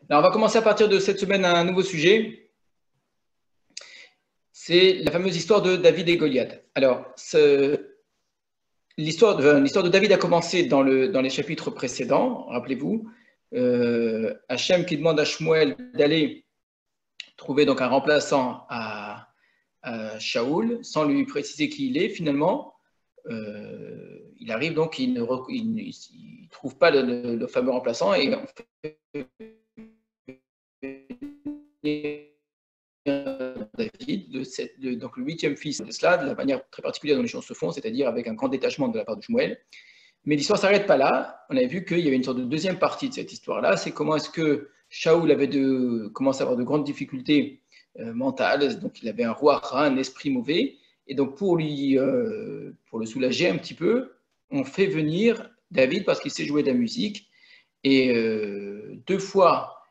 Alors, on va commencer à partir de cette semaine un nouveau sujet. C'est la fameuse histoire de David et Goliath. Alors, l'histoire de David a commencé dans les chapitres précédents, rappelez-vous. Hachem qui demande à Shmuel d'aller trouver donc un remplaçant à Shaoul, sans lui préciser qui il est. Finalement, il arrive donc, il ne trouve pas le fameux remplaçant et on fait David, donc le huitième fils de cela, de la manière très particulière dont les choses se font, c'est-à-dire avec un grand détachement de la part de Shmuel. Mais l'histoire ne s'arrête pas là. On avait vu qu'il y avait une sorte de deuxième partie de cette histoire-là. C'est comment est-ce que Shaoul commence à avoir de grandes difficultés mentales. Donc il avait un roi, un esprit mauvais. Et donc pour le soulager un petit peu, on fait venir David parce qu'il sait jouer de la musique. Et deux fois,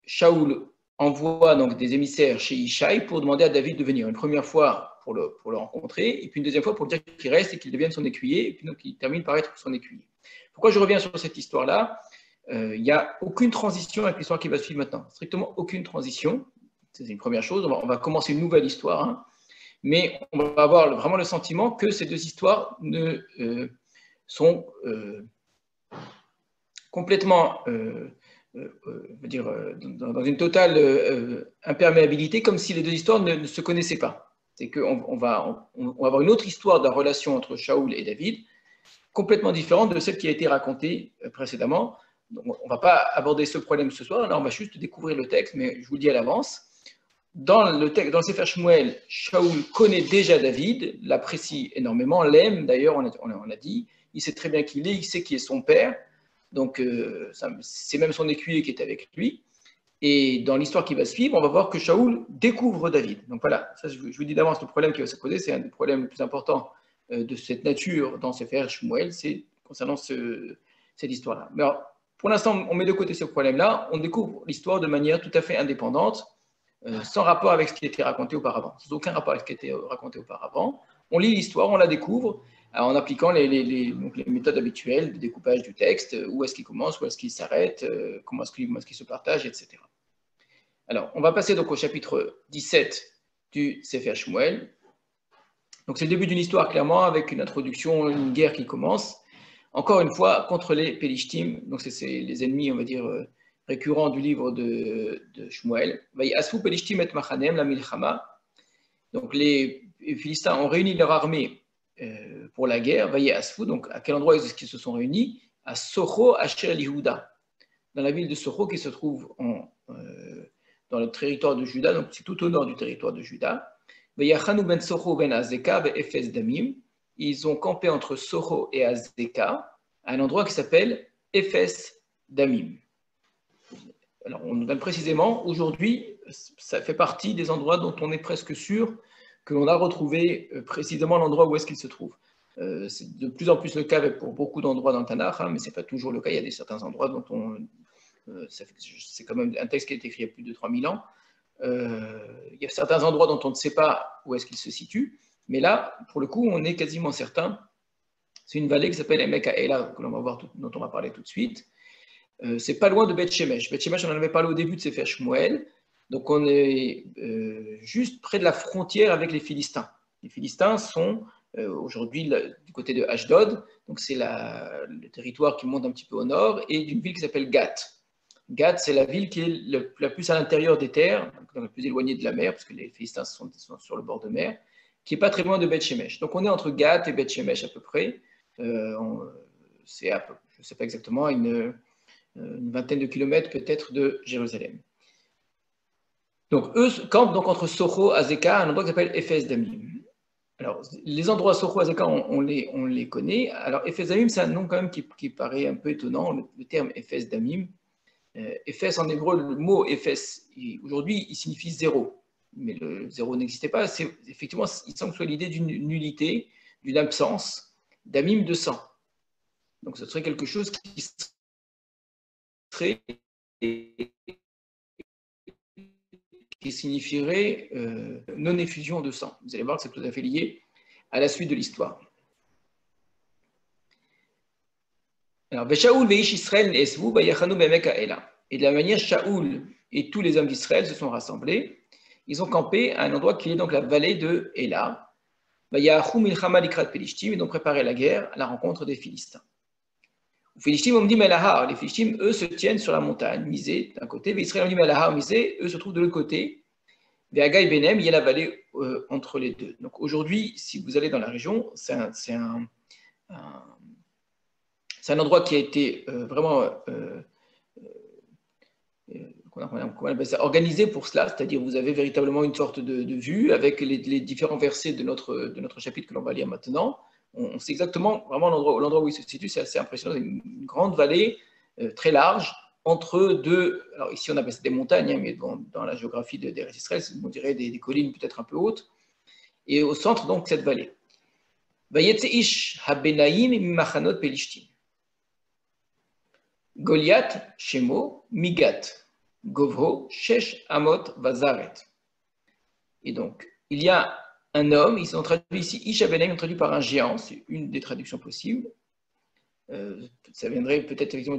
Shaoul envoie donc des émissaires chez Ishaï pour demander à David de venir. Une première fois pour le rencontrer, et puis une deuxième fois pour dire qu'il reste et qu'il devienne son écuyer, et puis donc il termine par être son écuyer. Pourquoi je reviens sur cette histoire-là? Il n'y a aucune transition avec l'histoire qui va suivre maintenant. Strictement aucune transition. C'est une première chose. On va commencer une nouvelle histoire, hein. Mais on va avoir vraiment le sentiment que ces deux histoires sont complètement dans une totale imperméabilité, comme si les deux histoires ne se connaissaient pas. C'est qu'on va avoir une autre histoire de la relation entre Shaoul et David, complètement différente de celle qui a été racontée précédemment. Donc, on ne va pas aborder ce problème ce soir, là on va juste découvrir le texte, mais je vous le dis à l'avance. Dans le Sefer Shmuel, Shaoul connaît déjà David, l'apprécie énormément, l'aime d'ailleurs, on l'a dit, il sait très bien qui il est, il sait qui est son père. Donc, c'est même son écuyer qui est avec lui. Et dans l'histoire qui va suivre, on va voir que Shaoul découvre David. Donc voilà, ça, je vous dis d'avance, le problème qui va se poser, c'est un des problèmes les plus importants de cette nature dans Sefer Shmuel, c'est concernant cette histoire-là. Mais alors, pour l'instant, on met de côté ce problème-là, on découvre l'histoire de manière tout à fait indépendante, sans rapport avec ce qui a été raconté auparavant, sans aucun rapport avec ce qui a été raconté auparavant. On lit l'histoire, on la découvre, en appliquant les méthodes habituelles de découpage du texte, où est-ce qu'il commence, où est-ce qu'il s'arrête, comment est-ce qu'il se partage, etc. Alors, on va passer donc au chapitre 17 du Sefer Shmuel. Donc, c'est le début d'une histoire, clairement, avec une introduction, une guerre qui commence, encore une fois, contre les Pélishtim. Donc, c'est les ennemis, on va dire, récurrents du livre de Shmuel. Asfu Pélishtim et Machanem, la Milchama. Donc, les Philistins ont réuni leur armée pour la guerre. Vaillé Asfu, donc à quel endroit est-ce qu'ils se sont réunis? À Socho, Asher Yehuda, dans la ville de Socho qui se trouve dans le territoire de Juda, donc c'est tout au nord du territoire de Juda. Vayachanu ben Socho ben Azeka Efes Damim. Ils ont campé entre Socho et Azeka, à un endroit qui s'appelle Efes Damim. Alors, on nous donne précisément, aujourd'hui, ça fait partie des endroits dont on est presque sûr que l'on a retrouvé précisément l'endroit où est-ce qu'il se trouve. C'est de plus en plus le cas pour beaucoup d'endroits dans le Tanakh, hein, mais ce n'est pas toujours le cas. Il y a certains endroits dont c'est quand même un texte qui a été écrit il y a plus de 3000 ans. Il y a certains endroits dont on ne sait pas où est-ce qu'ils se situent, mais là, pour le coup, on est quasiment certain. C'est une vallée qui s'appelle Emek Ha'ela, dont on va parler tout de suite. C'est pas loin de Beth Shemesh. Beth Shemesh, on en avait parlé au début de Sefer Shmuel. Donc, on est juste près de la frontière avec les Philistins. Les Philistins sont aujourd'hui du côté de Ashdod. Donc, c'est le territoire qui monte un petit peu au nord, et d'une ville qui s'appelle Gath. Gath, c'est la ville qui est la plus à l'intérieur des terres, donc la plus éloignée de la mer, parce que les Philistins sont sur le bord de mer, qui n'est pas très loin de Beth Shemesh. Donc, on est entre Gath et Beth Shemesh à peu près. C'est je ne sais pas exactement, une vingtaine de kilomètres peut-être de Jérusalem. Donc, eux campent donc entre Socho, Azeka, un endroit qui s'appelle Ephes Damim. Alors, les endroits Socho, Azeka, on les connaît. Alors, Ephes Damim, c'est un nom quand même qui paraît un peu étonnant, le terme Ephes Damim. Ephes en hébreu, le mot Ephes, aujourd'hui, il signifie zéro. Mais le zéro n'existait pas. Effectivement, il semble que ce soit l'idée d'une nullité, d'une absence, Damim de sang. Donc, ce serait quelque chose qui serait qui signifierait non-effusion de sang. Vous allez voir que c'est tout à fait lié à la suite de l'histoire. Alors, Veshaoul veish Israël esvu bayachanu be'emek ha'ela. Et de la manière, Shaoul et tous les hommes d'Israël se sont rassemblés. Ils ont campé à un endroit qui est donc la vallée de Ela. Et ils ont préparé la guerre à la rencontre des Philistins. Les Philistins ont dit Melahar. Les Philistins, eux, se tiennent sur la montagne, misée d'un côté. Les Israéliens ont dit Melahar, misée. Eux se trouvent de l'autre côté. Ve'agai Benem, il y a la vallée entre les deux. Donc aujourd'hui, si vous allez dans la région, c'est un endroit qui a été vraiment organisé pour cela, c'est-à-dire vous avez véritablement une sorte de vue avec les différents versets de notre chapitre que l'on va lire maintenant. On sait exactement vraiment l'endroit où il se situe, c'est assez impressionnant, c'est une grande vallée très large entre deux, alors ici on appelle ça des montagnes, mais bon, dans la géographie des Israël, on dirait des collines peut-être un peu hautes, et au centre donc cette vallée. Goliath, Shemo, Migat, Govro, Shesh, Amot, Vazaret. Et donc, il y a un homme, ils sont traduits ici, Ish Abenem, traduit par un géant, c'est une des traductions possibles. Ça viendrait peut-être effectivement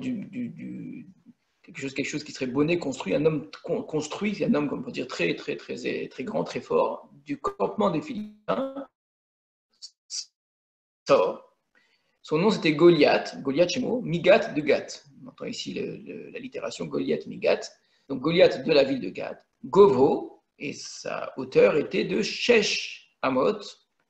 quelque chose qui serait bonnet, construit, un homme construit, un homme, comme on peut dire, très, très, très, très grand, très fort, du campement des Philistins, sort. Son nom c'était Goliath, Goliath Shemo, Migat de Gath. On entend ici l'allitération Goliath Migat. Donc Goliath de la ville de Gath. Govro, et sa hauteur était de Shesh Amot,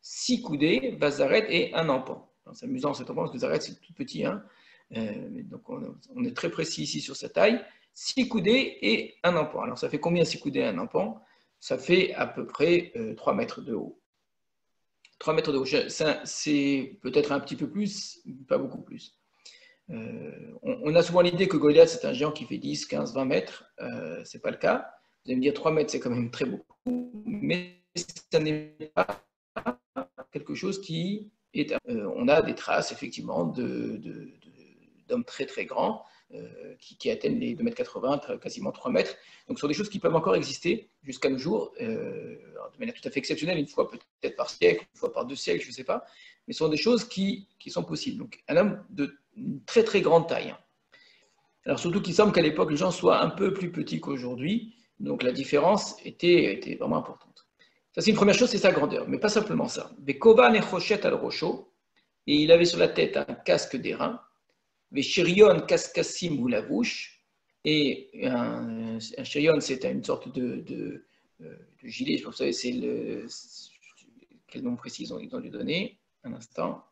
6 coudées, Vazaret et un empan. C'est amusant cet empan parce que Vazaret c'est tout petit. Hein. Donc on est très précis ici sur sa taille. 6 coudées et un empan. Alors ça fait combien 6 coudées et un empan? Ça fait à peu près 3 mètres de haut. 3 mètres de haut, c'est peut-être un petit peu plus, pas beaucoup plus. On a souvent l'idée que Goliath, c'est un géant qui fait 10, 15, 20 mètres. Ce n'est pas le cas. Vous allez me dire 3 mètres, c'est quand même très beaucoup. Mais ce n'est pas quelque chose qui est... on a des traces, effectivement, d'hommes très, très grands qui atteignent les 2,80 m, quasiment 3 mètres. Donc, ce sont des choses qui peuvent encore exister jusqu'à nos jours, de manière tout à fait exceptionnelle, une fois peut-être par siècle, une fois par 2 siècles, je ne sais pas. Mais ce sont des choses qui sont possibles. Donc, un homme de très, très grande taille. Alors, surtout qu'il semble qu'à l'époque, les gens soient un peu plus petits qu'aujourd'hui. Donc, la différence était vraiment importante. Ça, c'est une première chose, c'est sa grandeur. Mais pas simplement ça. Bekova nechoshet al rocho. Et il avait sur la tête un casque d'airain. Shirion kaskassim ou la bouche, et un shirion, c'est une sorte de gilet, vous savez, c'est quel nom précis ils ont lui donné, un instant.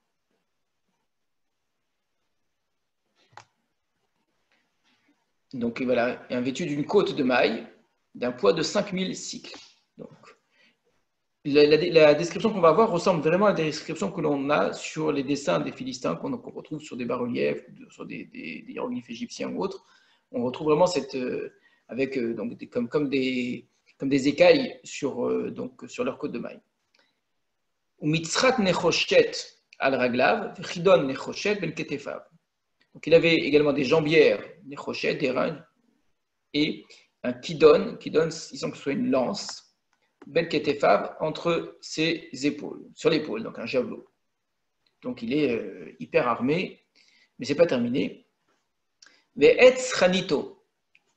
Donc voilà, un vêtu d'une côte de maille, d'un poids de 5000 cycles. Donc, la description qu'on va avoir ressemble vraiment à la description que l'on a sur les dessins des Philistins qu'on retrouve sur des bas-reliefs, sur des hiéroglyphes égyptiens ou autres. On retrouve vraiment avec donc comme des écailles sur leur côte de maille. Umitzrat nechoshet al raglav, chidon nechoshet ben ketefav. Donc il avait également des jambières nechoshet, des reins, et un kidon, il semble que ce soit une lance, ben ketefav, entre ses épaules, sur l'épaule, donc un javelot. Donc il est hyper armé, mais ce n'est pas terminé. Ve'etz chanito,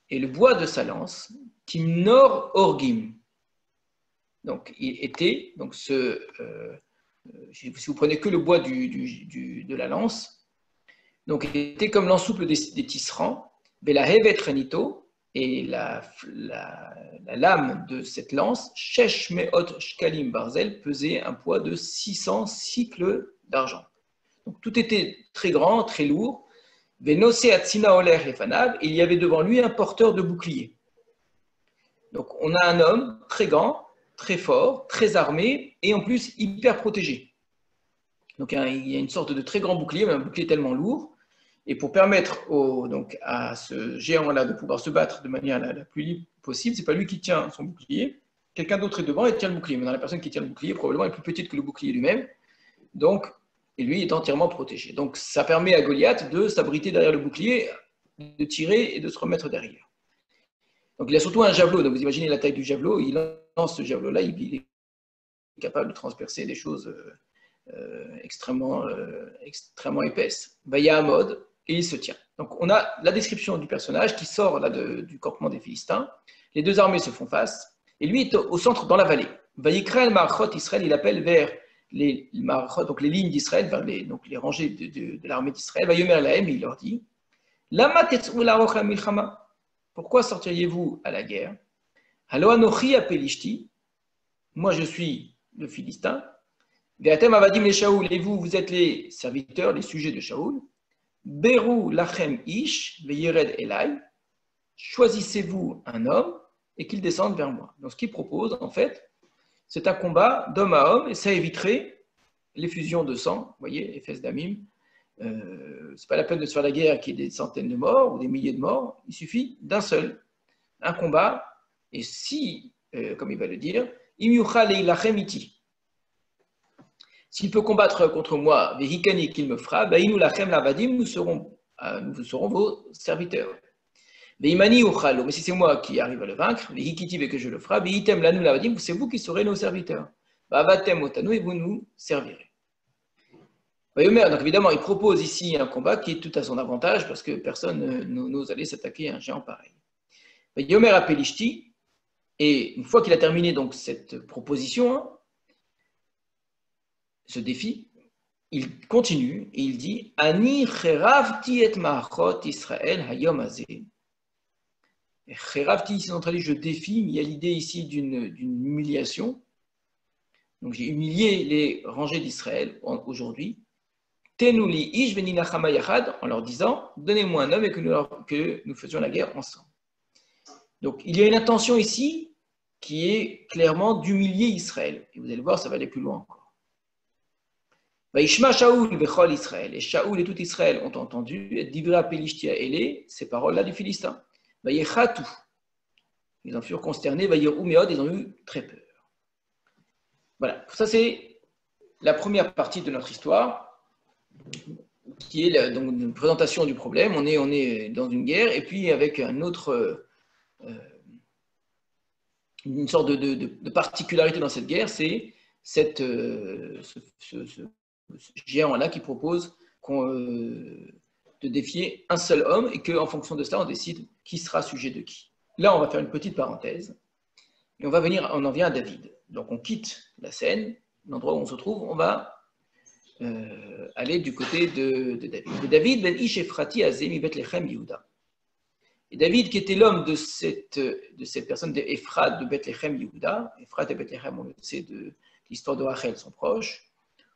et le bois de sa lance, timnor orgim. Donc il était, donc si vous prenez que le bois de la lance, donc il était comme l'ensouple des tisserands, ve'lahevet chanito, et la lame de cette lance, shesh meot shkalim barzel, pesait un poids de 600 cycles d'argent. Donc tout était très grand, très lourd. Venose atzina oler efanav, et il y avait devant lui un porteur de bouclier. Donc on a un homme très grand, très fort, très armé, et en plus hyper protégé. Donc il y a une sorte de très grand bouclier, mais un bouclier tellement lourd. Et pour permettre à ce géant-là de pouvoir se battre de manière la plus libre possible, ce n'est pas lui qui tient son bouclier, quelqu'un d'autre est devant et tient le bouclier. Maintenant, la personne qui tient le bouclier, probablement, est plus petite que le bouclier lui-même, donc, et lui est entièrement protégé. Donc, ça permet à Goliath de s'abriter derrière le bouclier, de tirer et de se remettre derrière. Donc, il a surtout un javelot. Donc, vous imaginez la taille du javelot, il lance ce javelot-là, il est capable de transpercer des choses extrêmement épaisses. Vaya à mode, et il se tient. Donc, on a la description du personnage qui sort là, du campement des Philistins. Les deux armées se font face. Et lui est au centre, dans la vallée. Vayikra el Marachot Israël, il appelle vers les Marachot, donc les lignes d'Israël, vers les rangées de l'armée d'Israël. Vayomer lahem, il leur dit Lama tetz'u la'aroch ha'milchama. Pourquoi sortiriez-vous à la guerre? Halo anochi apelishti. Moi, je suis le Philistin. Ve'atem avadim le Shaoul. Et vous, vous êtes les serviteurs, les sujets de Shaoul. Beru lachem ish ve'yered elai. Choisissez-vous un homme et qu'il descende vers moi. Donc, ce qu'il propose, en fait, c'est un combat d'homme à homme et ça éviterait l'effusion de sang. Vous voyez, Ephes Damim. Ce n'est pas la peine de se faire la guerre qui ait des centaines de morts ou des milliers de morts. Il suffit d'un seul, un combat. Et si, comme il va le dire, s'il peut combattre contre moi, vehikani qu'il me fera, nous serons vos serviteurs. Mais si c'est moi qui arrive à le vaincre, et que je le ferai, c'est vous qui serez nos serviteurs. Et vous nous servirez. Donc évidemment, il propose ici un combat qui est tout à son avantage parce que personne n'ose aller s'attaquer à un géant pareil. Yomer Apelishti, et une fois qu'il a terminé donc cette proposition, ce défi, il continue et il dit Ani cheravti et ma'achot Israël hayom hazeh. Cheravti, ici on traduit je défie, mais il y a l'idée ici d'une humiliation. Donc j'ai humilié les rangées d'Israël aujourd'hui. Tenuli ish veninachama yachad, en leur disant donnez-moi un homme et que nous faisions la guerre ensemble. Donc il y a une intention ici qui est clairement d'humilier Israël. Et vous allez voir, ça va aller plus loin encore. Vaishma Shaoul vechol Israël. Et Shaoul et tout Israël ont entendu Divra Pelishtia Ele, ces paroles-là du Philistin. Vayechatu. Ils en furent consternés. Vayeru meod, ils ont eu très peur. Voilà, ça c'est la première partie de notre histoire, qui est donc une présentation du problème. On est dans une guerre, et puis avec un autre, une sorte de particularité dans cette guerre, c'est ce géant-là qui propose de défier un seul homme, et qu'en fonction de cela, on décide qui sera sujet de qui. Là, on va faire une petite parenthèse, et on en vient à David. Donc on quitte la scène, l'endroit où on se trouve, on va aller du côté de David. David ben Ish Ephrati Azemi Bethléem Yehuda. Et David, qui était l'homme de cette personne d'Ephrat de Bethléem Yehuda, Ephrat et Bethléem, on le sait de l'histoire de Rachel, sont proches,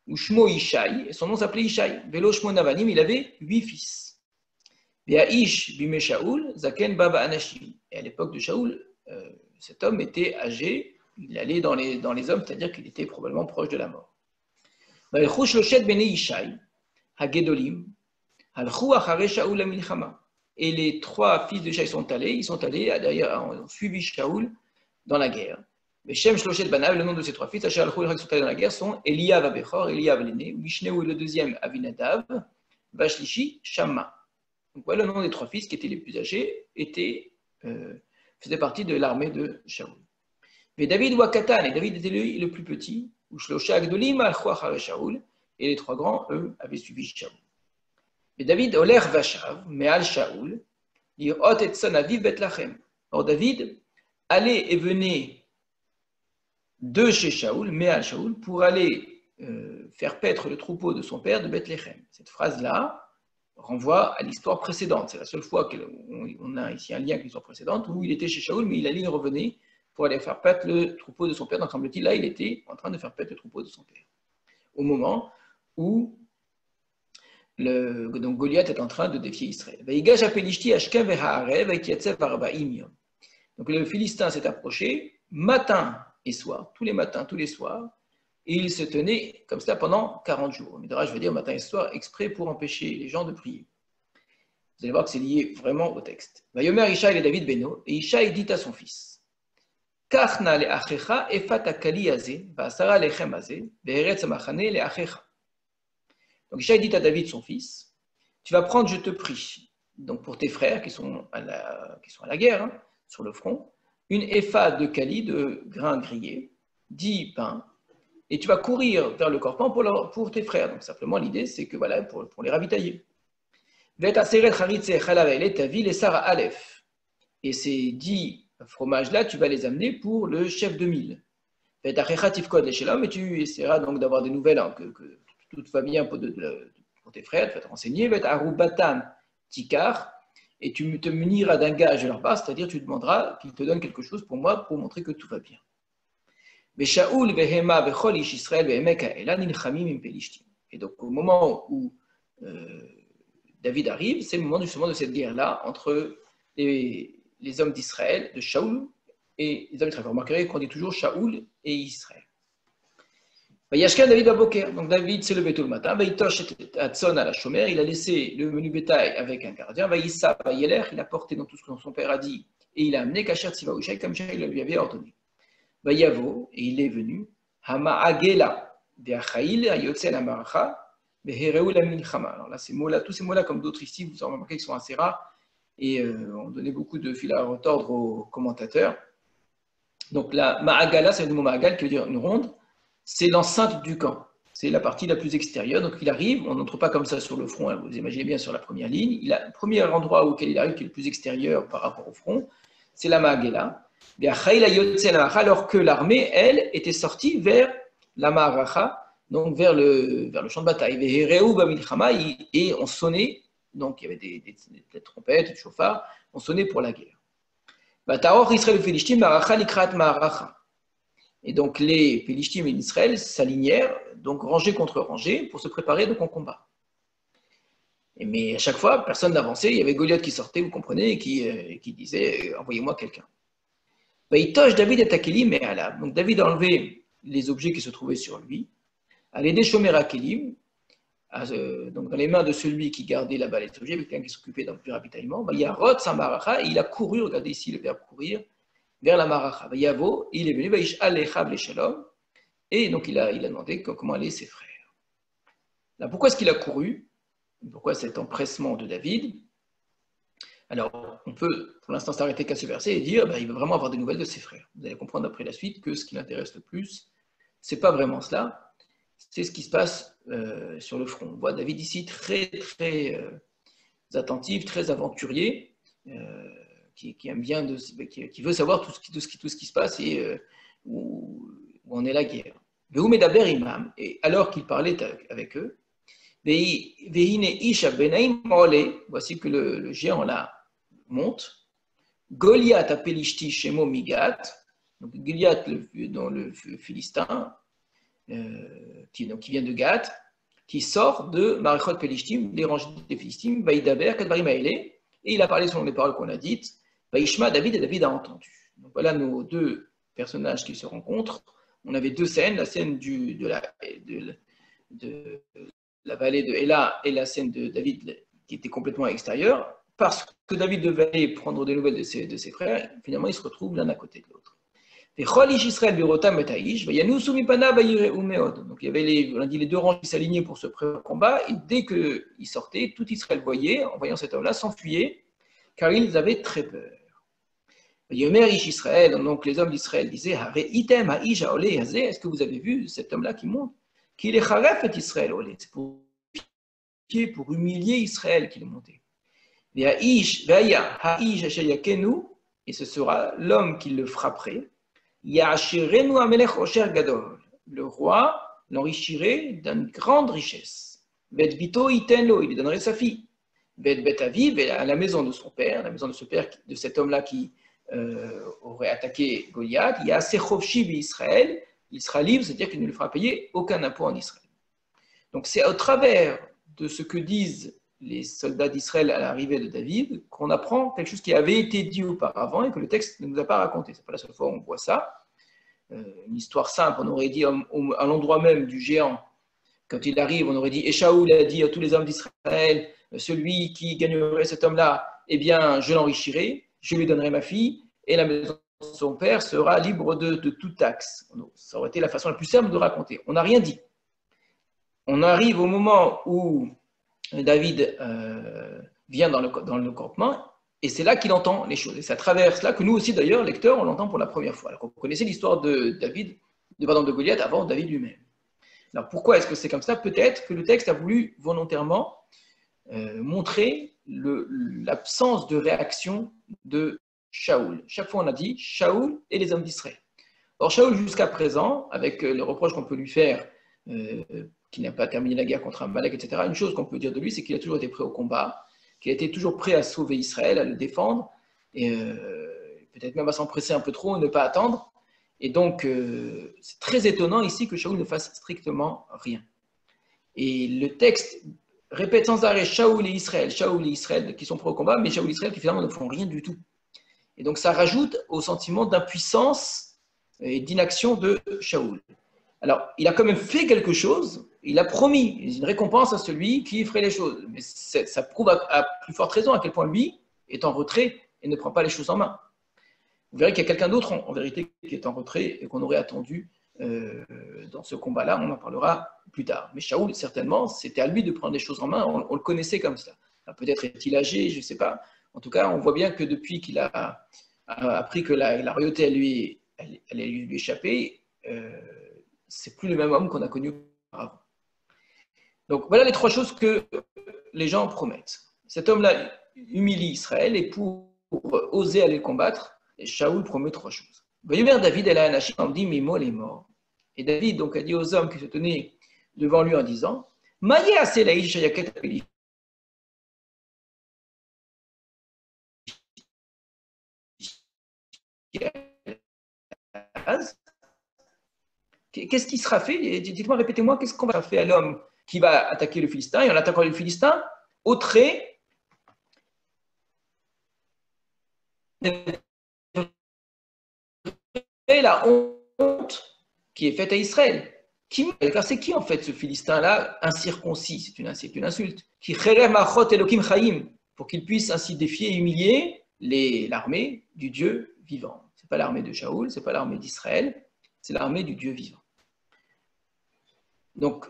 Ushmo Ishai, et son nom s'appelait Ishai. Velo Shmo Navanim, il avait 8 fils. Ish Bime Shaoul, Zaken Baba Anashim. Et à l'époque de Shaoul, cet homme était âgé, il allait dans les hommes, c'est-à-dire qu'il était probablement proche de la mort. Et les 3 fils de Shaï sont allés d'ailleurs, ont suivi Shaoul dans la guerre. Mais Shem Shloshet Banav, le nom de ces 3 fils, qui sont allés dans la guerre sont Eliav Abechor, Eliav l'aîné, Mishneu le deuxième, Avinadav, Vashlishi, Shamma. Donc voilà le nom des 3 fils qui étaient les plus âgés, faisaient partie de l'armée de Shaoul. Mais David Wakatan, et David était le plus petit, et les 3 grands, eux, avaient suivi Shaoul. Et David, Oler Vashav, Me'al Shaoul, Yirot et Sanaviv Bethlachem. Or David allait et venait de chez Shaoul, Me'al Shaoul, pour aller faire paître le troupeau de son père de Bethléem. Cette phrase-là renvoie à l'histoire précédente. C'est la seule fois qu'on a ici un lien avec l'histoire précédente, où il était chez Shaoul, mais il allait et revenait pour aller faire paître le troupeau de son père. Donc, semble-t-il, là, il était en train de faire paître le troupeau de son père. Au moment où donc Goliath est en train de défier Israël. Donc, le Philistin s'est approché matin et soir, tous les matins, tous les soirs, et il se tenait comme cela pendant 40 jours. Midrash veut dire matin et soir, exprès pour empêcher les gens de prier. Vous allez voir que c'est lié vraiment au texte. Vayomer Ishaï et David Beno, et Ishaï dit à son fils, Kachna le achecha efat akali azeh, va'asara lechem azeh, ve'eretz amachane le achecha. Donc Ishaï dit à David, son fils, tu vas prendre, je te prie, donc pour tes frères qui sont à la guerre, sur le front, une épha de kali, de grains grillés, 10 pains, et tu vas courir vers le Corban pour tes frères. Donc simplement l'idée, c'est que voilà, pour les ravitailler. Et ces 10 fromages-là, tu vas les amener pour le chef de mille. Et tu essaieras donc d'avoir des nouvelles, hein, que tout va bien pour tes frères, tu vas te renseigner. Et tu te muniras d'un gage de leur part, c'est-à-dire tu demanderas qu'ils te donnent quelque chose pour moi, pour montrer que tout va bien. Et donc au moment où David arrive, c'est le moment justement de cette guerre-là entre les hommes d'Israël, de Shaoul et les hommes d'Israël. Vous remarquerez qu'on dit toujours Shaoul et Israël. David Aboker. Donc David s'est levé tôt le matin. Il a laissé le menu bétail avec un gardien. Il a porté dans tout ce que son père a dit et il a amené Kasher Tzivaouchai comme il lui avait ordonné. Yavo, et il est venu. Hama Agela de Achaïl Ayotsen Amaracha Behereu la Milchama. Alors là, tous ces mots-là, comme d'autres ici, vous en remarquez qu'ils sont assez rares et on donnait beaucoup de fil à retordre aux commentateurs. Donc la Ma'agala, c'est le mot Ma'agal qui veut dire une ronde. C'est l'enceinte du camp. C'est la partie la plus extérieure. Donc il arrive, on n'entre pas comme ça sur le front, hein, vous imaginez bien sur la première ligne. Le premier endroit auquel il arrive, qui est le plus extérieur par rapport au front, c'est la Ma'agela. Alors que l'armée, elle, était sortie vers la Ma'aracha, donc vers le champ de bataille. Et on sonnait, donc il y avait des trompettes, des chauffards, on sonnait pour la guerre. Et donc les Philistins et l'Israël s'alignèrent, donc rangée contre rangée, pour se préparer donc en combat. Mais à chaque fois, personne n'avançait. Il y avait Goliath qui sortait, vous comprenez, et qui disait « Envoyez-moi quelqu'un ». David est Akelim et Alab. Donc David a enlevé les objets qui se trouvaient sur lui, a aidé Shomer Akelim, donc dans les mains de celui qui gardait là-bas les objets, avec quelqu'un qui s'occupait du ravitaillement. Il y a Rod Samaracha, et il a couru, regardez ici le verbe courir, vers la Maracha. Yavo, il est venu, et donc il a demandé comment allaient ses frères. Là, pourquoi est-ce qu'il a couru? Pourquoi cet empressement de David? Alors, on peut pour l'instant s'arrêter qu'à ce verset et dire il veut vraiment avoir des nouvelles de ses frères. Vous allez comprendre après la suite que ce qui l'intéresse le plus, ce n'est pas vraiment cela, c'est ce qui se passe sur le front. On voit David ici très, très attentif, très aventurier, qui aime bien, qui veut savoir tout ce qui se passe et où on est la guerre. Et alors qu'il parlait avec eux, voici que le géant là monte. Goliath a Pelishti Shemo Migat, donc Goliath dans le Philistin, qui vient de Gath, qui sort de Marichot Pelishtim, les rangs des Philistines, Vaïdaber, Kadbarim Aele, et il a parlé selon les paroles qu'on a dites, Vaïshma David, et David a entendu. Donc voilà nos deux personnages qui se rencontrent. On avait deux scènes, la scène de la vallée de Ela et la scène de David qui était complètement extérieure. Parce que David devait aller prendre des nouvelles de ses frères, finalement ils se retrouvent l'un à côté de l'autre. Donc il y avait on a dit les deux rangs qui s'alignaient pour ce combat, et dès qu'ils sortaient, tout Israël voyait, en voyant cet homme-là, s'enfuyait, car ils avaient très peur. Donc les hommes d'Israël disaient, est-ce que vous avez vu cet homme-là qui monte? Qu'il est Charef et Israël, c'est pour humilier Israël qu'il est monté. Et ce sera l'homme qui le frapperait. Le roi l'enrichirait d'une grande richesse. Il lui donnerait sa fille. À la maison de son père, la maison de ce père, de cet homme-là qui aurait attaqué Goliath, il y a Israël, il sera libre, c'est-à-dire qu'il ne lui fera payer aucun impôt en Israël. Donc c'est au travers de ce que disent les soldats d'Israël à l'arrivée de David qu'on apprend quelque chose qui avait été dit auparavant et que le texte ne nous a pas raconté. Ce n'est pas la seule fois où on voit ça. Une histoire simple, on aurait dit à l'endroit même du géant, quand il arrive, on aurait dit, et Shaoul a dit à tous les hommes d'Israël, celui qui gagnerait cet homme-là, eh bien, je l'enrichirai, je lui donnerai ma fille, et la maison de son père sera libre de toute taxe. Ça aurait été la façon la plus simple de raconter. On n'a rien dit. On arrive au moment où David vient dans le campement, et c'est là qu'il entend les choses. Et c'est à travers cela que nous aussi, d'ailleurs, lecteurs, on l'entend pour la première fois. Alors, vous connaissez l'histoire de Goliath avant David lui-même. Alors, pourquoi est-ce que c'est comme ça? Peut-être que le texte a voulu volontairement montrer l'absence de réaction de Shaoul. Chaque fois, on a dit Shaoul et les hommes d'Israël. Or, Shaoul, jusqu'à présent, avec les reproches qu'on peut lui faire, qu'il n'a pas terminé la guerre contre Amalek, etc., une chose qu'on peut dire de lui, c'est qu'il a toujours été prêt au combat, qu'il a été toujours prêt à sauver Israël, à le défendre, et peut-être même à s'empresser un peu trop et ne pas attendre. Et donc, c'est très étonnant ici que Shaoul ne fasse strictement rien. Et le texte répète sans arrêt Shaoul et Israël qui sont prêts au combat, mais Shaoul et Israël qui finalement ne font rien du tout. Et donc, ça rajoute au sentiment d'impuissance et d'inaction de Shaoul. Alors, il a quand même fait quelque chose, il a promis une récompense à celui qui ferait les choses. Mais ça prouve à plus forte raison à quel point lui est en retrait et ne prend pas les choses en main. Vous verrez qu'il y a quelqu'un d'autre en vérité qui est en retrait et qu'on aurait attendu dans ce combat-là, on en parlera plus tard. Mais Shaoul, certainement, c'était à lui de prendre les choses en main, on le connaissait comme ça. Peut-être est-il âgé, je ne sais pas. En tout cas, on voit bien que depuis qu'il a appris que la royauté allait lui échapper, c'est plus le même homme qu'on a connu auparavant. Donc voilà les trois choses que les gens promettent. Cet homme-là humilie Israël et pour oser aller le combattre, Shaoul promet trois choses. David, elle a Anachim, on dit Mimo les morts. Et David donc a dit aux hommes qui se tenaient devant lui en disant Maïe assez laïch shayaket apeli. Qu'est-ce qui sera fait? Dites-moi, répétez-moi, qu'est-ce qu'on va faire à l'homme qui va attaquer le Philistin? Et en attaquant le Philistin, ôterait la honte qui est faite à Israël. Car c'est qui en fait ce Philistin-là, incirconcis? C'est une insulte. Qui pour qu'il puisse ainsi défier et humilier l'armée du Dieu vivant. Ce n'est pas l'armée de Shaoul, ce n'est pas l'armée d'Israël, c'est l'armée du Dieu vivant. Donc,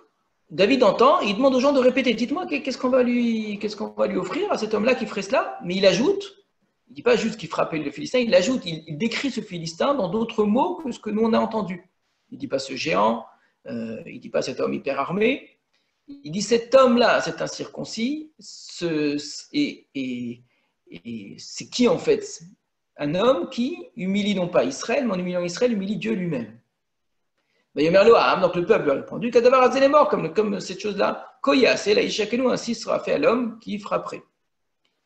David entend, il demande aux gens de répéter. Dites-moi, qu'est-ce qu'on va lui offrir à cet homme-là qui ferait cela? Mais il ajoute, il ne dit pas juste qu'il frappait le Philistin, il ajoute, il décrit ce Philistin dans d'autres mots que ce que nous on a entendu. Il ne dit pas ce géant, il ne dit pas cet homme hyper armé, il dit cet homme-là, cet incirconcis, et c'est qui en fait? Un homme qui humilie non pas Israël, mais en humiliant Israël, humilie Dieu lui-même. Donc le peuple lui a répondu, Kadavar Azel est mort, comme cette chose-là. Koyas, et Laïchakenu, ainsi sera fait à l'homme qui frapperait.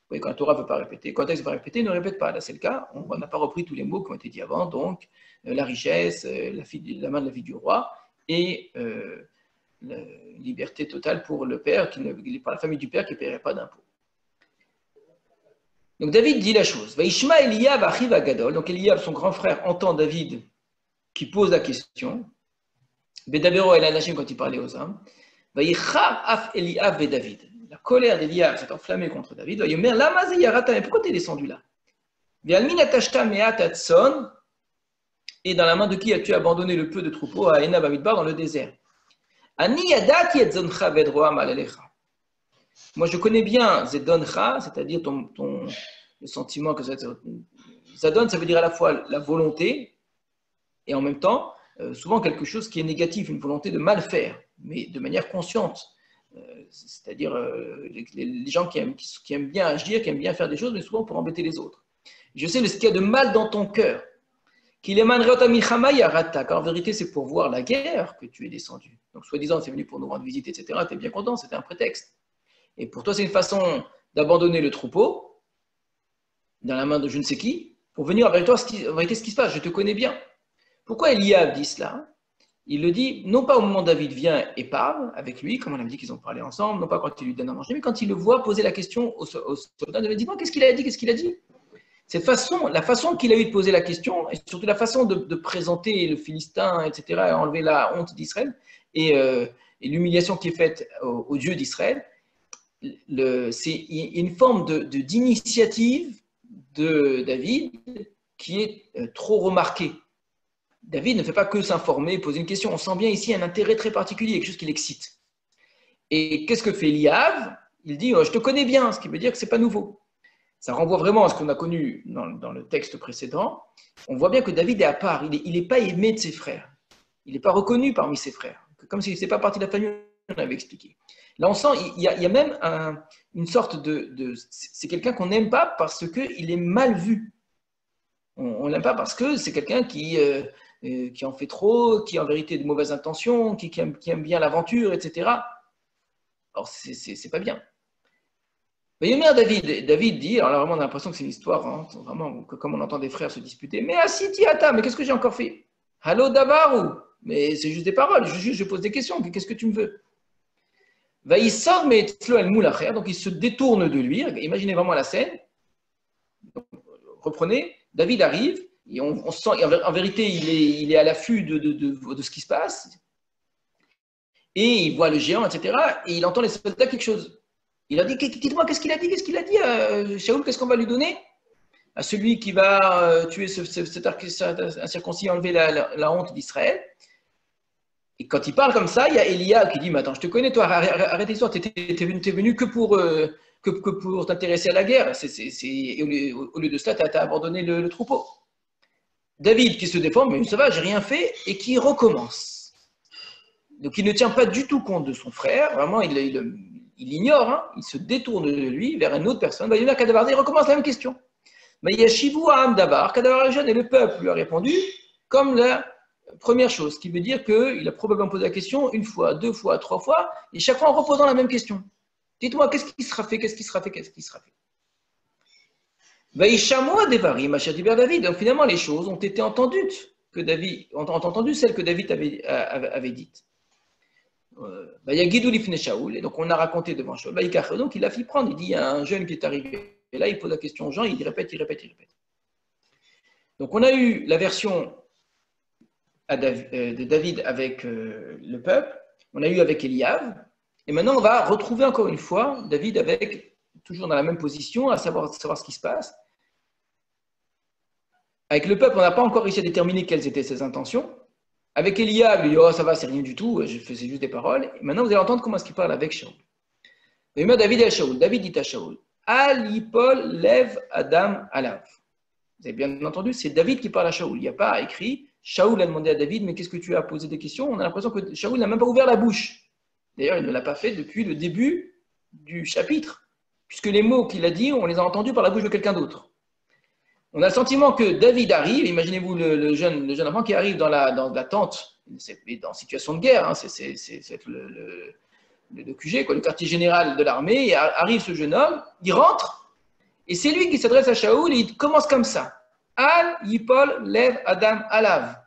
Oui, quand la Torah ne veut pas répéter, quand elle ne veut pas répéter, ne répète pas. Là, c'est le cas. On n'a pas repris tous les mots qui ont été dits avant. Donc, la richesse, la main de la vie du roi et la liberté totale pour le père, par la famille du père qui ne paierait pas d'impôts. Donc, David dit la chose. Vaishma Eliyav achiv agadol. Donc, Eliyav, son grand frère, entend David qui pose la question. Bedabero el anashim quand il parlait aux hommes. Vayicha af Eliyav ve David. La colère d'Eliyav s'est enflammée contre David. Mais pourquoi tu es descendu là? Et dans la main de qui as-tu abandonné le peu de troupeaux à Enab Amidbar dans le désert? Moi je connais bien Zedoncha, c'est-à-dire le sentiment que Zadon, ça veut dire à la fois la volonté et en même temps souvent quelque chose qui est négatif, une volonté de mal faire, mais de manière consciente. C'est-à-dire les gens qui aiment bien agir, qui aiment bien faire des choses, mais souvent pour embêter les autres. Je sais ce qu'il y a de mal dans ton cœur. Car en vérité, c'est pour voir la guerre que tu es descendu. Donc, soi-disant, c'est venu pour nous rendre visite, etc. Tu es bien content, c'était un prétexte. Et pour toi, c'est une façon d'abandonner le troupeau dans la main de je ne sais qui pour venir avec toi, en vérité, ce qui se passe. Je te connais bien. Pourquoi Eliab dit cela? Il le dit, non pas au moment où David vient et parle avec lui, comme on a dit qu'ils ont parlé ensemble, non pas quand il lui donne à manger, mais quand il le voit poser la question au soldat, il lui dit, qu'est-ce qu'il a dit? Qu'est-ce qu'il a dit? La façon qu'il a eu de poser la question, et surtout la façon de présenter le Philistin, etc., et enlever la honte d'Israël, et l'humiliation qui est faite au Dieu d'Israël, c'est une forme d'initiative de David qui est trop remarquée. David ne fait pas que s'informer, poser une question. On sent bien ici un intérêt très particulier, quelque chose qui l'excite. Et qu'est-ce que fait Eliab? Il dit, je te connais bien, ce qui veut dire que ce n'est pas nouveau. Ça renvoie vraiment à ce qu'on a connu dans le texte précédent. On voit bien que David est à part, il n'est pas aimé de ses frères. Il n'est pas reconnu parmi ses frères. Comme s'il ne faisait pas partie de la famille, on avait expliqué. Là, on sent, il y a même une sorte c'est quelqu'un qu'on n'aime pas parce qu'il est mal vu. On ne l'aime pas parce que c'est quelqu'un qui en fait trop, qui a en vérité de mauvaises intentions, qui aime bien l'aventure, etc. Alors, c'est pas bien. Yomer David dit, alors là, vraiment, on a l'impression que c'est une histoire, hein, vraiment, comme on entend des frères se disputer. Mais Asiti Ata, mais qu'est-ce que j'ai encore fait? Hallo Davaru, mais c'est juste des paroles, je pose des questions, qu'est-ce que tu me veux? Vaïssor mais Tzlo el Moulacher, donc il se détourne de lui, imaginez vraiment la scène. Donc, reprenez, David arrive, et on sent, en vérité, il est à l'affût de ce qui se passe, et il voit le géant, etc., et il entend les soldats quelque chose. Il a dit, dites-moi, qu'est-ce qu'il a dit, Shaoul, qu'est-ce qu'on va lui donner à celui qui va tuer cet incirconcis et enlever la honte d'Israël? Et quand il parle comme ça, il y a Eliab qui dit, mais attends, je te connais, toi, arrête l'histoire, t'es venu que pour t'intéresser à la guerre. Au lieu de cela, tu as abandonné le troupeau. David qui se défend, mais ça va, j'ai rien fait, et qui recommence. Donc il ne tient pas du tout compte de son frère, vraiment, il l'ignore, hein, il se détourne de lui vers une autre personne. Il recommence la même question. Mais Yashivu Am Dabar, Kadavar est jeune, et le peuple lui a répondu comme la première chose, ce qui veut dire qu'il a probablement posé la question une fois, deux fois, trois fois, et chaque fois en reposant la même question. Dites-moi, qu'est-ce qui sera fait? Vaïchamoa Devarim, David. Donc finalement, les choses ont été entendues, celles que David avait dites. Et donc on a raconté devant Shaul. Donc il a fait prendre, il dit, il y a un jeune qui est arrivé. Et là, il pose la question aux gens, il répète. Donc on a eu la version de David avec le peuple, on a eu avec Eliab, et maintenant on va retrouver encore une fois David avec, toujours dans la même position, à savoir ce qui se passe. Avec le peuple, on n'a pas encore réussi à déterminer quelles étaient ses intentions. Avec Eliab, il dit, oh ça va, c'est rien du tout, je faisais juste des paroles. Et maintenant vous allez entendre comment est-ce qu'il parle avec Shaul. David dit à Shaul, Alipol lève Adam alav. Vous avez bien entendu, c'est David qui parle à Shaul. Il n'y a pas écrit, Shaul a demandé à David, mais qu'est-ce que tu as posé des questions? On a l'impression que Shaul n'a même pas ouvert la bouche. D'ailleurs, il ne l'a pas fait depuis le début du chapitre, puisque les mots qu'il a dit, on les a entendus par la bouche de quelqu'un d'autre. On a le sentiment que David arrive, imaginez-vous le jeune enfant qui arrive dans la tente, dans situation de guerre, hein, c'est le QG, le quartier général de l'armée, et arrive ce jeune homme, il rentre, et c'est lui qui s'adresse à Shaoul, et il commence comme ça. Al Yipol Lev Adam Alav.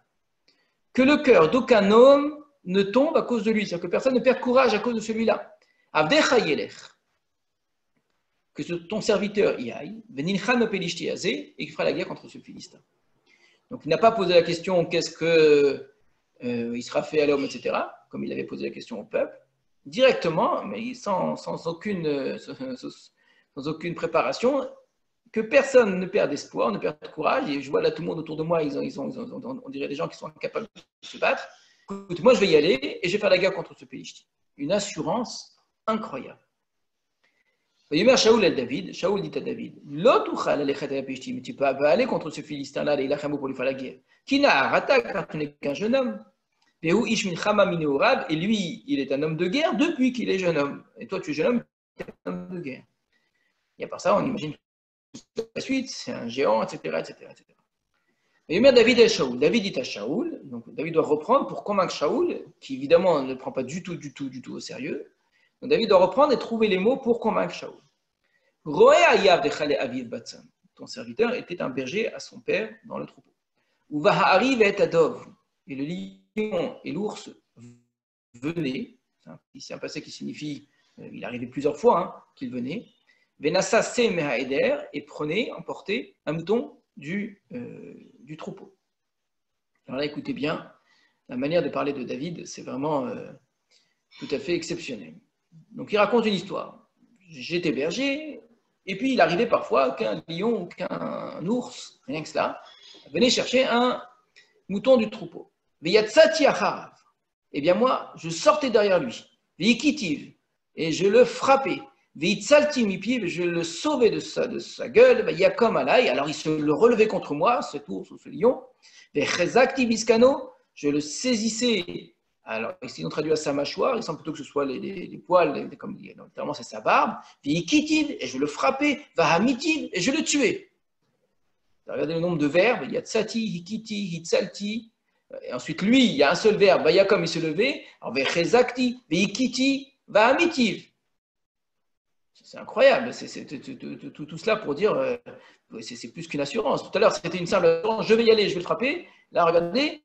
Que le cœur d'aucun homme ne tombe à cause de lui, c'est-à-dire que personne ne perd courage à cause de celui-là. Avdecha Yelech. Que ton serviteur y aille, Venincham Pelishti Azé, et qu'il fera la guerre contre ce Philistin. Donc il n'a pas posé la question qu'est-ce que il sera fait à l'homme, etc., comme il avait posé la question au peuple, directement, mais sans aucune préparation, que personne ne perde espoir, ne perd courage. Et je vois là tout le monde autour de moi, on dirait des gens qui sont incapables de se battre. Écoute, moi je vais y aller et je vais faire la guerre contre ce Philistine. Une assurance incroyable. Shaoul dit à David, mais tu peux aller contre ce Philistin-là, il a pour lui faire la guerre. Car tu n'es qu'un jeune homme. Et lui, il est un homme de guerre depuis qu'il est jeune homme. Et toi, tu es jeune homme, tu es un homme de guerre. Et à part ça, on imagine la suite, c'est un géant, etc. Et David dit à Shaoul, donc David doit reprendre pour convaincre Shaoul, qui évidemment ne prend pas du tout au sérieux. Donc David doit reprendre et trouver les mots pour convaincre Shaoul. Ton serviteur était un berger à son père dans le troupeau. Et le lion et l'ours venaient, c'est un passé qui signifie, il arrivait plusieurs fois qu'il venait, et prenait, emportait un mouton du troupeau. Alors là, écoutez bien, la manière de parler de David, c'est vraiment tout à fait exceptionnel. Donc il raconte une histoire. J'étais berger, et puis il arrivait parfois qu'un lion ou qu'un ours, rien que cela, venait chercher un mouton du troupeau. Eh bien moi, je sortais derrière lui, et je le frappais. Je le sauvais de sa gueule, alors il se le relevait contre moi, cet ours ou ce lion. Je le saisissais Alors, ici, on traduit à sa mâchoire, il semble plutôt que ce soit les poils, comme notamment c'est sa barbe. Vikitiv, et je le frappais. Vahamitiv, et je le tuais. Regardez le nombre de verbes. Il y a tsati, hikiti, hitsalti. Et ensuite, lui, il y a un seul verbe. Vayakom, il se levait. Alors, vechezakti, vehikiti, vahamitiv. C'est incroyable. C'est tout cela pour dire, c'est plus qu'une assurance. Tout à l'heure, c'était une simple assurance. Je vais y aller, je vais le frapper. Là, regardez.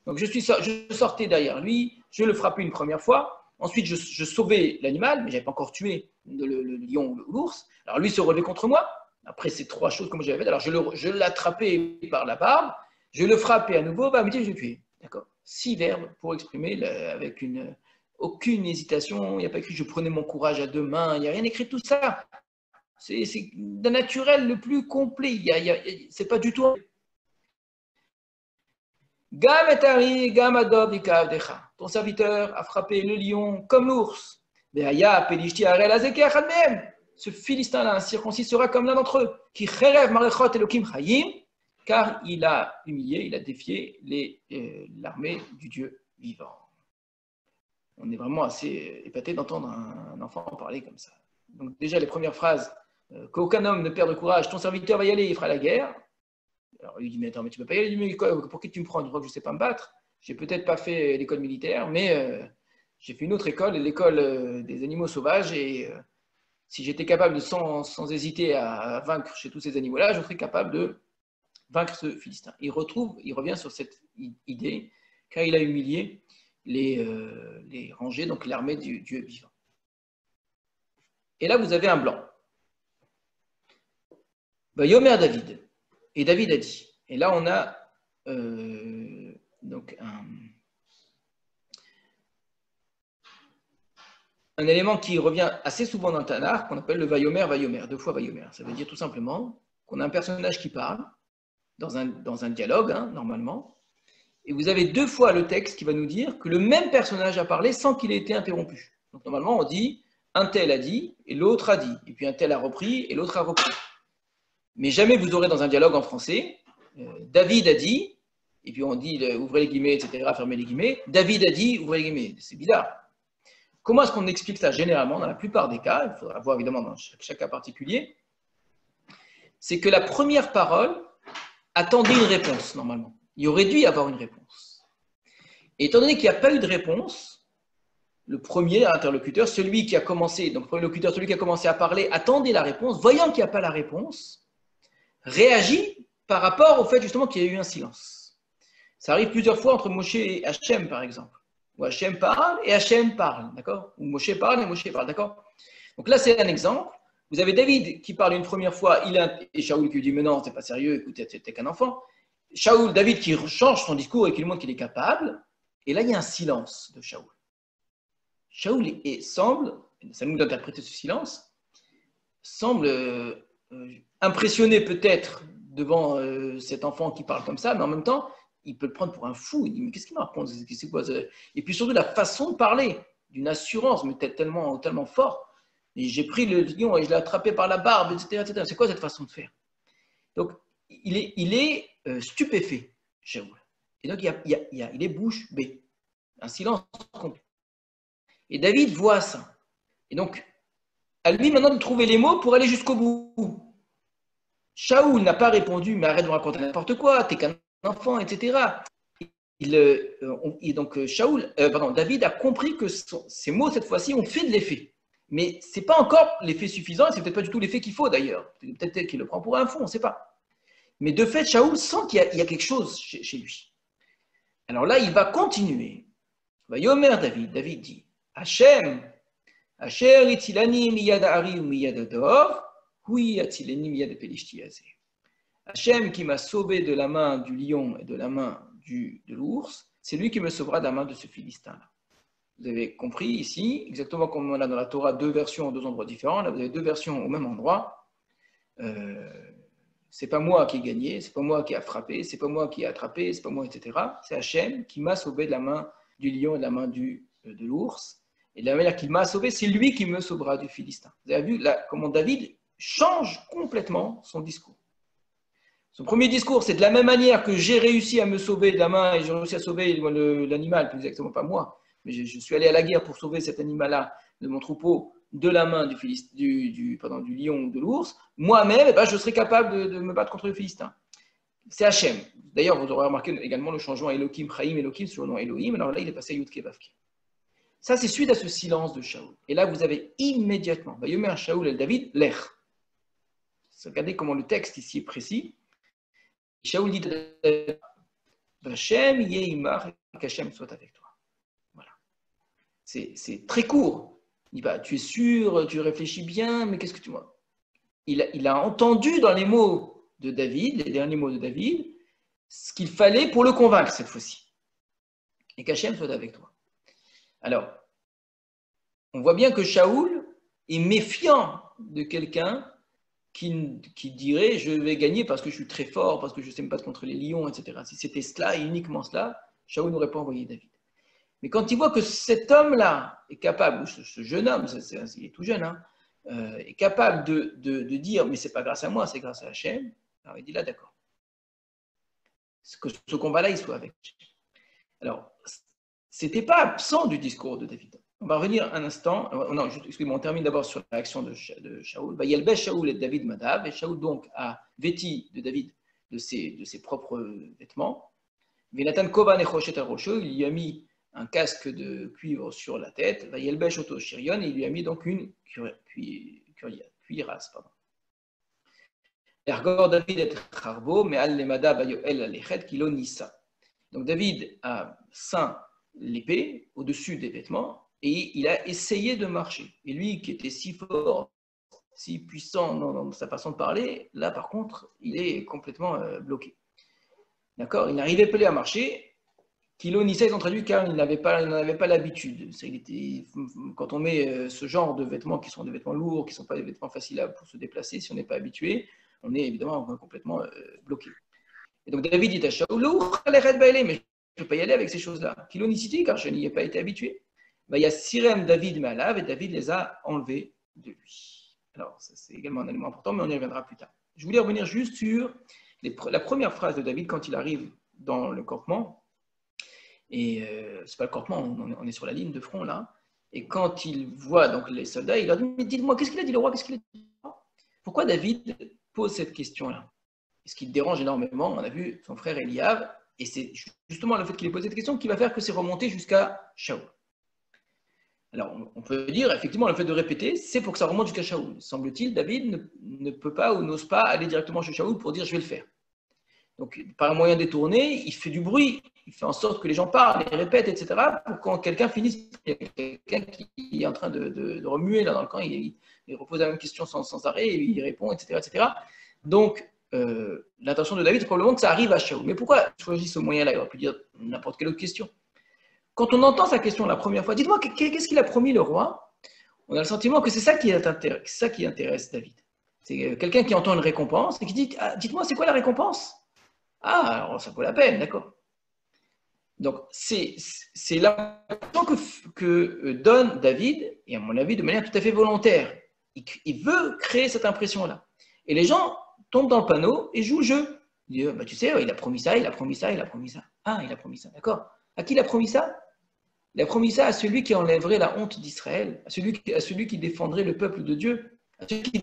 Donc, je sortais derrière lui. Je le frappais une première fois. Ensuite, je sauvais l'animal, mais je n'avais pas encore tué le lion ou l'ours. Alors, lui se relevait contre moi. Après ces trois choses, comme j'avais fait, alors je l'attrapais par la barbe, je le frappais à nouveau, bah, je le tuais. D'accord. 6 verbes pour exprimer avec aucune hésitation. Il n'y a pas écrit je prenais mon courage à 2 mains. Il n'y a rien écrit de tout ça. C'est d'un naturel le plus complet. C'est pas du tout. Ton serviteur a frappé le lion comme l'ours. Ce Philistin-là, circoncis, sera comme l'un d'entre eux, qui car il a humilié, il a défié l'armée du Dieu vivant. On est vraiment assez épaté d'entendre un enfant parler comme ça. Donc déjà, les premières phrases, qu'aucun homme ne perde de courage, ton serviteur va y aller, il fera la guerre. Alors il dit, mais attends, mais tu ne peux pas y aller, mais pour qui tu me prends? Tu crois que je ne sais pas me battre? J'ai peut-être pas fait l'école militaire, mais j'ai fait une autre école, l'école des animaux sauvages, et si j'étais capable, sans hésiter, à vaincre chez tous ces animaux-là, je serais capable de vaincre ce Philistin. Il revient sur cette idée, car il a humilié les rangées, donc l'armée du Dieu vivant. Et là, vous avez un blanc. Yomer David. Et David a dit. Et là, on a donc un élément qui revient assez souvent dans le Tanakh, qu'on appelle le Vayomer, 2 fois Vayomer. Ça veut dire tout simplement qu'on a un personnage qui parle dans un dialogue, hein, normalement, et vous avez 2 fois le texte qui va nous dire que le même personnage a parlé sans qu'il ait été interrompu. Donc normalement, on dit un tel a dit et l'autre a dit, et puis un tel a repris et l'autre a repris. Mais jamais vous aurez dans un dialogue en français, David a dit, et puis on dit ouvrez les guillemets, etc., fermez les guillemets, David a dit, ouvrez les guillemets. C'est bizarre. Comment est-ce qu'on explique ça généralement? Dans la plupart des cas, il faudra voir évidemment dans chaque cas particulier, c'est que la première parole attendait une réponse, normalement. Il aurait dû y avoir une réponse. Et étant donné qu'il n'y a pas eu de réponse, le premier interlocuteur, celui qui a commencé à parler, attendait la réponse, voyant qu'il n'y a pas la réponse, réagit par rapport au fait justement qu'il y a eu un silence. Ça arrive plusieurs fois entre Moshe et Hachem, par exemple. Où Hachem parle et Hachem parle, d'accord? Ou Moshe parle et Moshe parle, d'accord? Donc là, c'est un exemple. Vous avez David qui parle une première fois, et Shaoul qui lui dit « Mais non, c'est pas sérieux, écoutez, t'es qu'un enfant ». David qui change son discours et qui lui montre qu'il est capable. Et là, il y a un silence de Shaoul. Shaoul semble, ça nous d'interpréter ce silence, semble impressionné peut-être devant cet enfant qui parle comme ça, mais en même temps, il peut le prendre pour un fou. Il dit, mais qu'est-ce qu'il me raconte? C'est quoi ça? Et puis surtout, la façon de parler, d'une assurance, mais tellement, tellement fort. Et j'ai pris le lion et je l'ai attrapé par la barbe, etc. etc. C'est quoi cette façon de faire? Donc, il est stupéfait, Shaoul. Et donc, il est bouche bée. Un silence complet. Et David voit ça. Et donc, à lui maintenant de trouver les mots pour aller jusqu'au bout. Shaoul n'a pas répondu, mais arrête de me raconter n'importe quoi, t'es qu'un enfant, etc. David a compris que ces mots, cette fois-ci, ont fait de l'effet. Mais ce n'est pas encore l'effet suffisant, et ce n'est peut-être pas du tout l'effet qu'il faut d'ailleurs. Peut-être qu'il le prend pour un fou, on ne sait pas. Mais de fait, Shaoul sent qu'il y a quelque chose chez lui. Alors là, il va continuer. Yomer David dit, Hachem, Asher itilani miyad ha'ari ou miyad ha'dor, hui atilani miyad ha'pelishti hazeh. Hachem qui m'a sauvé de la main du lion et de la main de l'ours, c'est lui qui me sauvera de la main de ce Philistin-là. Vous avez compris ici, exactement comme on a dans la Torah 2 versions à 2 endroits différents, là vous avez 2 versions au même endroit. C'est pas moi qui ai gagné, c'est pas moi qui ai frappé, c'est pas moi qui ai attrapé, c'est pas moi, etc. C'est Hachem qui m'a sauvé de la main du lion et de la main de l'ours. Et de la manière qu'il m'a sauvé, c'est lui qui me sauvera du Philistin. Vous avez vu là, comment David change complètement son discours. Son premier discours, c'est de la même manière que j'ai réussi à me sauver de la main et j'ai réussi à sauver l'animal, plus exactement pas moi, mais je suis allé à la guerre pour sauver cet animal-là de mon troupeau de la main du lion ou de l'ours. Moi-même, eh ben, je serai capable de me battre contre le Philistin. C'est Hachem. D'ailleurs, vous aurez remarqué également le changement Elohim, Chaim, Elohim sur le nom Elohim. Alors là, il est passé à Yud Kei Vav Kei. Ça, c'est suite à ce silence de Shaoul. Et là, vous avez immédiatement, Vayomer Shaoul el David, l'air. Regardez comment le texte ici est précis. Shaoul dit Hachem Yeimar, qu'Hachem soit avec toi. Voilà. C'est très court. Il dit, bah, tu es sûr, tu réfléchis bien, mais qu'est-ce que tu vois? Il a entendu dans les mots de David, les derniers mots de David, ce qu'il fallait pour le convaincre cette fois-ci. Et qu'Hachem soit avec toi. Alors, on voit bien que Shaoul est méfiant de quelqu'un qui dirait je vais gagner parce que je suis très fort, parce que je sais me battre contre les lions, etc. Si c'était cela et uniquement cela, Shaoul n'aurait pas envoyé David. Mais quand il voit que cet homme-là est capable, ou ce jeune homme, il est tout jeune, hein, est capable de dire mais c'est pas grâce à moi, c'est grâce à Hachem, alors il dit là d'accord. Que ce combat-là, il soit avec. Alors, c'était pas absent du discours de David. On va revenir un instant. Non, excusez-moi, on termine d'abord sur la réaction de Shaoul. Yelbesh Shaoul et David Madav, et Shaoul donc a vêti de David de ses propres vêtements. Venatan Kovan et Choshet al-Rosho, il lui a mis un casque de cuivre sur la tête. Yelbesh Oto Shirion, et il lui a mis donc une cuirasse. Ergor David et Charbo, mais al lemada bayoel alechet kilo nissa. Donc David a ceint l'épée au-dessus des vêtements et il a essayé de marcher. Et lui qui était si fort, si puissant dans sa façon de parler, là par contre, il est complètement bloqué. D'accord? Il n'arrivait pas à marcher. Kilo nissa, ils ont traduit car il n'en avait pas l'habitude. Quand on met ce genre de vêtements qui sont des vêtements lourds, qui ne sont pas des vêtements faciles pour se déplacer, si on n'est pas habitué, on est évidemment complètement bloqué. Et donc David dit à Shaoul, mais je ne peux pas y aller avec ces choses-là. Kilonicité, car je n'y ai pas été habitué. Il y a Sirem David Malav, et David les a enlevés de lui. Alors, ça, c'est également un élément important, mais on y reviendra plus tard. Je voulais revenir juste sur la première phrase de David quand il arrive dans le campement. Et c'est pas le campement, on est sur la ligne de front là. Et quand il voit donc les soldats, il leur dit, mais dites-moi, qu'est-ce qu'il a dit le roi? Qu'est-ce qu'il a dit? Pourquoi David pose cette question-là? Ce qui le dérange énormément, on a vu son frère Eliav, et c'est justement le fait qu'il ait posé cette question qui va faire que c'est remonté jusqu'à Shaoul. Alors, on peut dire, effectivement, le fait de répéter, c'est pour que ça remonte jusqu'à Shaoul. Semble-t-il, David ne peut pas ou n'ose pas aller directement chez Shaoul pour dire « je vais le faire ». Donc, par un moyen détourné, il fait du bruit, il fait en sorte que les gens parlent, les répètent, etc. pour quand quelqu'un finisse, il y a quelqu'un qui est en train de remuer là dans le camp, il repose la même question sans arrêt, et il répond, etc. etc. Donc, l'intention de David, c'est probablement que ça arrive à Shaoul. Mais pourquoi choisir ce moyen-là? Il aurait pu dire n'importe quelle autre question. Quand on entend sa question la première fois, dites-moi, qu'est-ce qu'il a promis le roi? On a le sentiment que c'est ça qui intéresse David. C'est quelqu'un qui entend une récompense et qui dit dites-moi, c'est quoi la récompense? Ah, alors ça vaut la peine, d'accord. Donc, c'est l'impression que donne David, et à mon avis, de manière tout à fait volontaire. Il veut créer cette impression-là. Et les gens tombent dans le panneau et jouent le jeu. Ils disent, bah, tu sais, il a promis ça, il a promis ça, il a promis ça. Ah, il a promis ça, d'accord. À qui il a promis ça? Il a promis ça à celui qui enlèverait la honte d'Israël, à celui qui défendrait le peuple de Dieu, à celui qui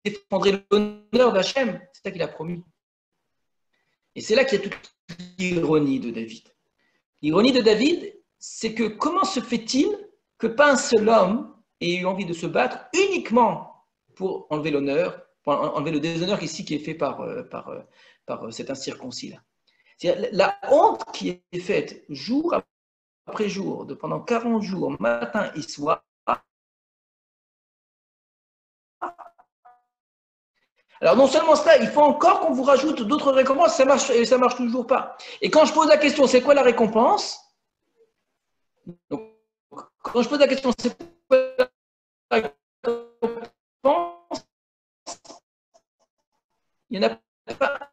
défendrait l'honneur d'Hachem. C'est ça qu'il a promis. Et c'est là qu'il y a toute l'ironie de David. L'ironie de David, c'est que comment se fait-il que pas un seul homme ait eu envie de se battre uniquement pour enlever l'honneur, pour enlever le déshonneur ici qui est fait par cet incirconcis-là. C'est-à-dire la honte qui est faite jour après jour, pendant 40 jours, matin et soir. Alors non seulement cela, il faut encore qu'on vous rajoute d'autres récompenses, ça marche toujours pas. Et quand je pose la question, c'est quoi la récompense? Donc, quand je pose la question, c'est quoi la récompense? Il n'y en a pas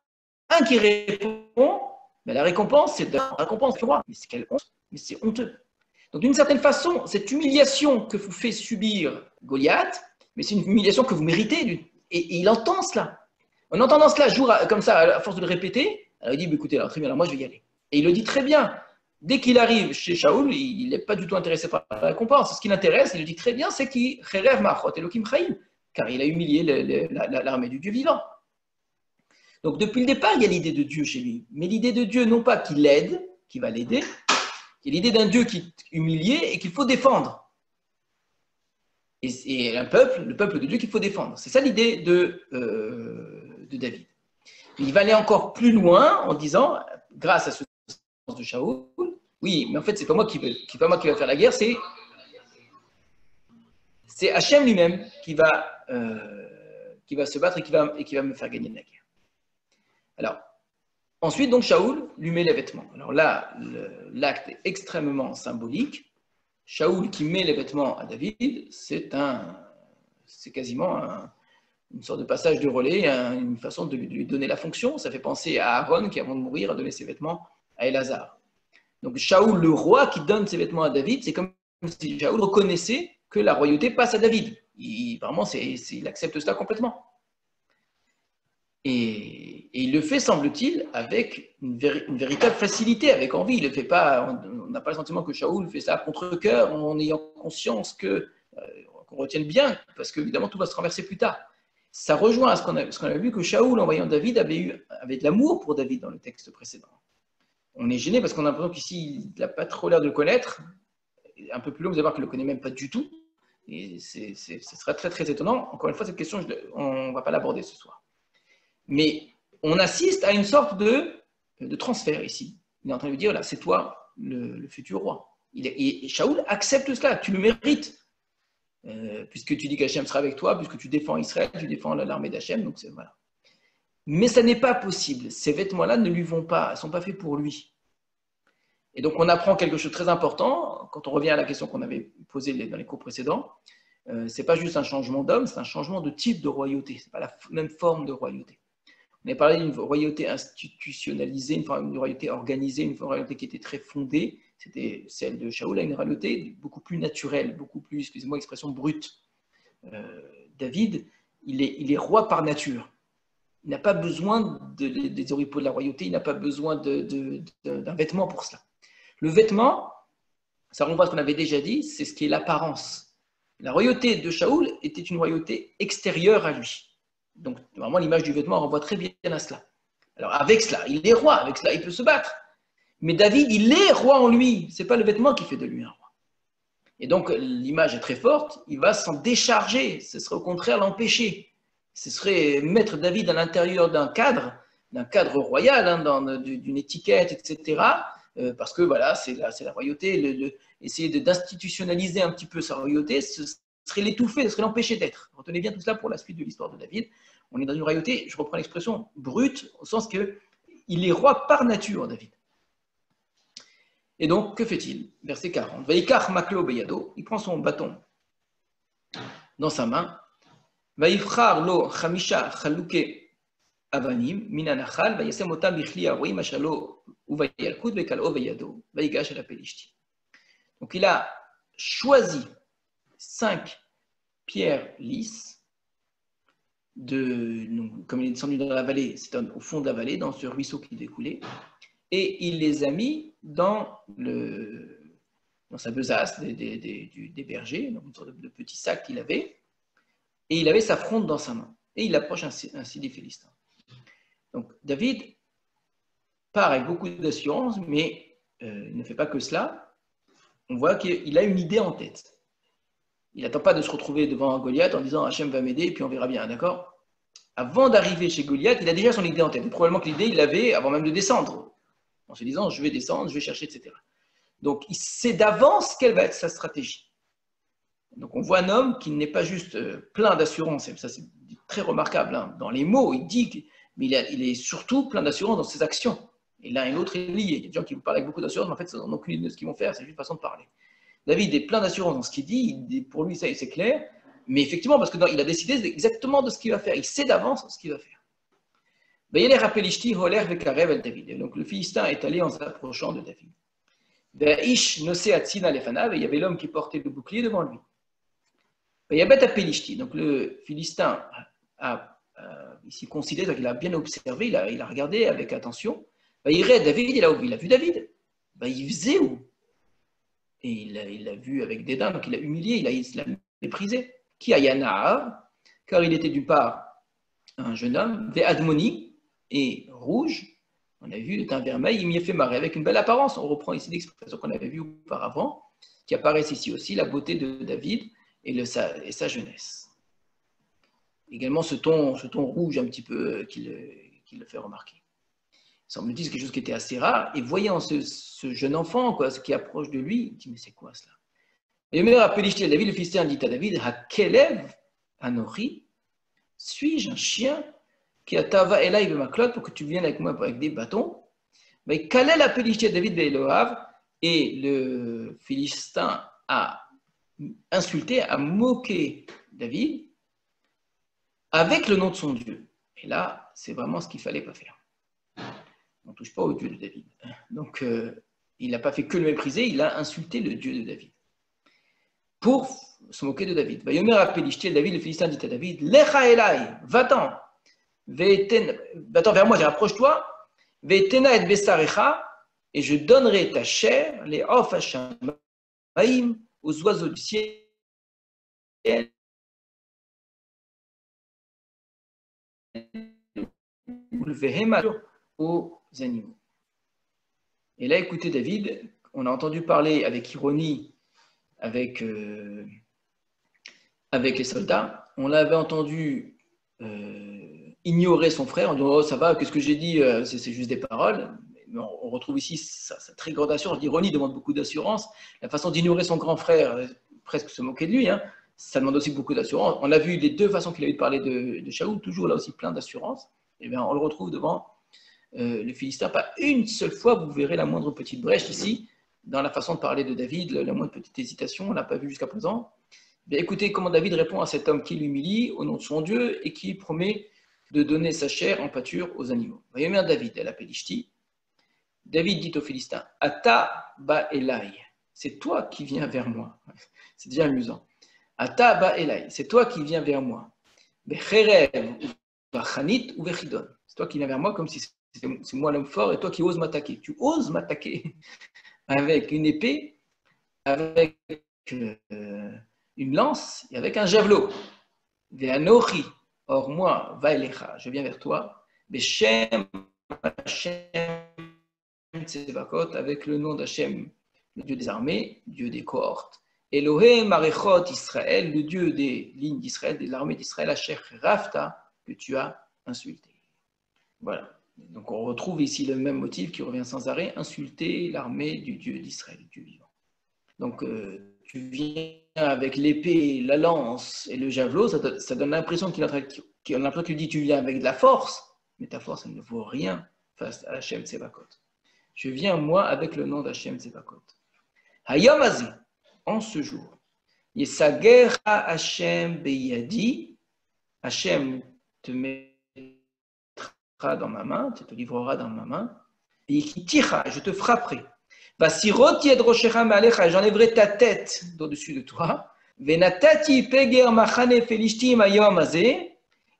un qui répond, mais la récompense, c'est la récompense du roi. Mais c'est quelle honte? Mais c'est honteux. Donc d'une certaine façon, cette humiliation que vous fait subir Goliath, mais c'est une humiliation que vous méritez, et il entend cela. En entendant cela, comme ça, à force de le répéter, alors il dit, écoutez, alors, très bien, alors moi je vais y aller. Et il le dit très bien. Dès qu'il arrive chez Shaoul, il n'est pas du tout intéressé par la récompense. Ce qui l'intéresse, il le dit très bien, c'est qu'il rêve machot Elohim Chaim, car il a humilié l'armée du Dieu vivant. Donc depuis le départ, il y a l'idée de Dieu chez lui. Mais l'idée de Dieu, non pas qu'il l'aide, qu'il va l'aider, il y a l'idée d'un Dieu qui est humilié et qu'il faut défendre. Et le peuple de Dieu qu'il faut défendre. C'est ça l'idée de David. Il va aller encore plus loin en disant, grâce à ce sens de Shaoul, oui, mais en fait, c'est pas moi qui va faire la guerre, c'est Hachem lui-même qui va se battre et qui va me faire gagner la guerre. Alors, ensuite, donc, Shaoul lui met les vêtements. Alors là, l'acte est extrêmement symbolique. Shaoul qui met les vêtements à David, c'est quasiment une sorte de passage de relais, une façon de lui donner la fonction. Ça fait penser à Aaron qui, avant de mourir, a donné ses vêtements à Elazar. Donc Shaoul, le roi qui donne ses vêtements à David, c'est comme si Shaoul reconnaissait que la royauté passe à David. Il accepte cela complètement. Et il le fait, semble-t-il, avec une véritable facilité, avec envie. Il le fait pas, on n'a pas le sentiment que Shaoul fait ça à contre-cœur, en ayant conscience qu'on retienne bien, parce qu'évidemment tout va se renverser plus tard. Ça rejoint à ce qu'on a vu que Shaoul, en voyant David, avait de l'amour pour David dans le texte précédent. On est gêné parce qu'on a l'impression qu'ici, il n'a pas trop l'air de le connaître. Un peu plus long, vous allez voir qu'il ne le connaît même pas du tout. Et ce serait très, très étonnant. Encore une fois, cette question, on ne va pas l'aborder ce soir. Mais on assiste à une sorte de transfert ici. Il est en train de lui dire, là, c'est toi le futur roi. Et Shaoul accepte cela, tu le mérites. Puisque tu dis qu'Hachem sera avec toi, puisque tu défends Israël, tu défends l'armée d'Hachem, donc voilà. Mais ça n'est pas possible. Ces vêtements-là ne lui vont pas, ils ne sont pas faits pour lui. Et donc on apprend quelque chose de très important, quand on revient à la question qu'on avait posée dans les cours précédents, ce n'est pas juste un changement d'homme, c'est un changement de type de royauté, ce n'est pas la même forme de royauté. On a parlé d'une royauté institutionnalisée, une royauté organisée, une royauté qui était très fondée, c'était celle de Shaoul, une royauté beaucoup plus naturelle, beaucoup plus, excusez-moi l'expression, brute. David, il est roi par nature. Il n'a pas besoin des oripeaux de la royauté, il n'a pas besoin d'un vêtement pour cela. Le vêtement, ça renvoie à ce qu'on avait déjà dit, c'est ce qui est l'apparence. La royauté de Shaoul était une royauté extérieure à lui. Donc, vraiment, l'image du vêtement renvoie très bien à cela. Alors, avec cela, il est roi, avec cela, il peut se battre. Mais David, il est roi en lui. Ce n'est pas le vêtement qui fait de lui un roi. Et donc, l'image est très forte. Il va s'en décharger. Ce serait au contraire l'empêcher. Ce serait mettre David à l'intérieur d'un cadre royal, d'une étiquette, etc. Parce que voilà, c'est la royauté. Essayer d'institutionnaliser un petit peu sa royauté, ce serait l'étouffer, ce serait l'empêcher d'être. Retenez bien tout cela pour la suite de l'histoire de David. On est dans une royauté, je reprends l'expression, brute, au sens qu'il est roi par nature, David. Et donc, que fait-il? Verset 40. Vaikach maklo beyado, il prend son bâton dans sa main. Vaifchar lo chamisha chaluke avanim minanachal vayasem otam bichli aroim ashalo uvayalkut vekalo beyado vaigash ala pelishti. Donc, il a choisi 5 pierres lisses, comme il est descendu dans la vallée, c'est au fond de la vallée, dans ce ruisseau qui découlait, et il les a mis dans sa besace des bergers, donc une sorte de petit sac qu'il avait, et il avait sa fronde dans sa main, et il approche ainsi des Philistins. Donc David part avec beaucoup d'assurance, mais il ne fait pas que cela. On voit qu'il a une idée en tête. Il n'attend pas de se retrouver devant un Goliath en disant Hachem va m'aider et puis on verra bien, d'accord? Avant d'arriver chez Goliath, il a déjà son idée en tête. Et probablement que l'idée, il l'avait avant même de descendre, en se disant je vais descendre, je vais chercher, etc. Donc il sait d'avance quelle va être sa stratégie. Donc on voit un homme qui n'est pas juste plein d'assurance, et ça c'est très remarquable dans les mots, mais il est surtout plein d'assurance dans ses actions. Et l'un et l'autre est lié. Il y a des gens qui vous parlent avec beaucoup d'assurance, mais en fait, ils n'ont aucune idée de ce qu'ils vont faire, c'est juste une façon de parler. David est plein d'assurance dans ce qu'il dit, pour lui, ça c'est clair, mais effectivement, parce qu'il a décidé exactement de ce qu'il va faire, il sait d'avance ce qu'il va faire. Donc le Philistin est allé en s'approchant de David. Et il y avait l'homme qui portait le bouclier devant lui. Donc le Philistin s'y considère qu'il a bien observé, il a regardé avec attention. Il regarde David, il a vu David. Il faisait où? Et il l'a vu avec dédain, donc il l'a humilié, il l'a méprisé. Qui a Yana, car il était d'une part un jeune homme, Ve'admoni, et rouge. On a vu le teint vermeil, il m'y a fait marrer avec une belle apparence. On reprend ici l'expression qu'on avait vue auparavant, qui apparaît ici aussi, la beauté de David et sa jeunesse. Également ce ton rouge un petit peu qui le fait remarquer. Ça me dit quelque chose qui était assez rare. Et voyant ce jeune enfant, ce qui approche de lui, il dit, mais c'est quoi cela? Et le meilleur appelé David, le Philistin dit à David, Hakelev Anori, suis-je un chien qui a tava elai b'maklot pour que tu viennes avec moi avec des bâtons? Mais Kalel appelé David be'Elohav, et le Philistin a insulté, a moqué David avec le nom de son Dieu. Et là, c'est vraiment ce qu'il ne fallait pas faire. On ne touche pas au Dieu de David. Donc, il n'a pas fait que le mépriser, il a insulté le Dieu de David. Pour se moquer de David. David, le Philistin dit à David, Lecha Elai, va-t'en, va-t'en vers moi, approche-toi, Ve'tena et besarecha, et je donnerai ta chair, les of hashamaim, aux oiseaux du ciel, aux animaux. Et là, écoutez David, on a entendu parler avec ironie avec les soldats, on l'avait entendu ignorer son frère en disant oh ça va, qu'est-ce que j'ai dit, c'est juste des paroles. Mais on retrouve ici sa très grande assurance. L'ironie demande beaucoup d'assurance. La façon d'ignorer son grand frère, presque se moquer de lui, hein, ça demande aussi beaucoup d'assurance. On a vu les deux façons qu'il a eu de parler de Shaoul, toujours là aussi plein d'assurance. Et bien on le retrouve devant le Philistin. Pas une seule fois, vous verrez la moindre petite brèche ici, dans la façon de parler de David, la moindre petite hésitation, on ne l'a pas vu jusqu'à présent. Bien, écoutez comment David répond à cet homme qui l'humilie au nom de son Dieu et qui promet de donner sa chair en pâture aux animaux. Voyez bien David, elle appelle Ishti. David dit aux Philistins, Ata ba elai, c'est toi qui viens vers moi. C'est déjà amusant. Ata ba elai, c'est toi qui viens vers moi. Becherev, bachanit ou bechidon. C'est toi qui viens vers moi comme si c'est moi l'homme fort et toi qui oses m'attaquer. Tu oses m'attaquer avec une épée, avec une lance et avec un javelot. Ve'anochi, or moi, vaelecha, je viens vers toi. Beshem Hashem Tsevakot, avec le nom d'Hachem, le Dieu des armées, Dieu des cohortes. Elohim Marechot Israël, le Dieu des lignes d'Israël, de l'armée d'Israël, Asher Rafta, que tu as insulté. Voilà. Donc on retrouve ici le même motif qui revient sans arrêt, insulter l'armée du Dieu d'Israël, Dieu vivant. Donc tu viens avec l'épée, la lance et le javelot, ça donne l'impression qu'il dit tu viens avec de la force, mais ta force elle ne vaut rien face à Hachem Tsevakot. Je viens moi avec le nom d'Hachem Tsevakot. Hayom Azeh, en ce jour, Yesager Hachem Beyadi, Hachem te met dans ma main, tu te livreras dans ma main, et je te frapperai. J'enlèverai ta tête d'au-dessus de toi.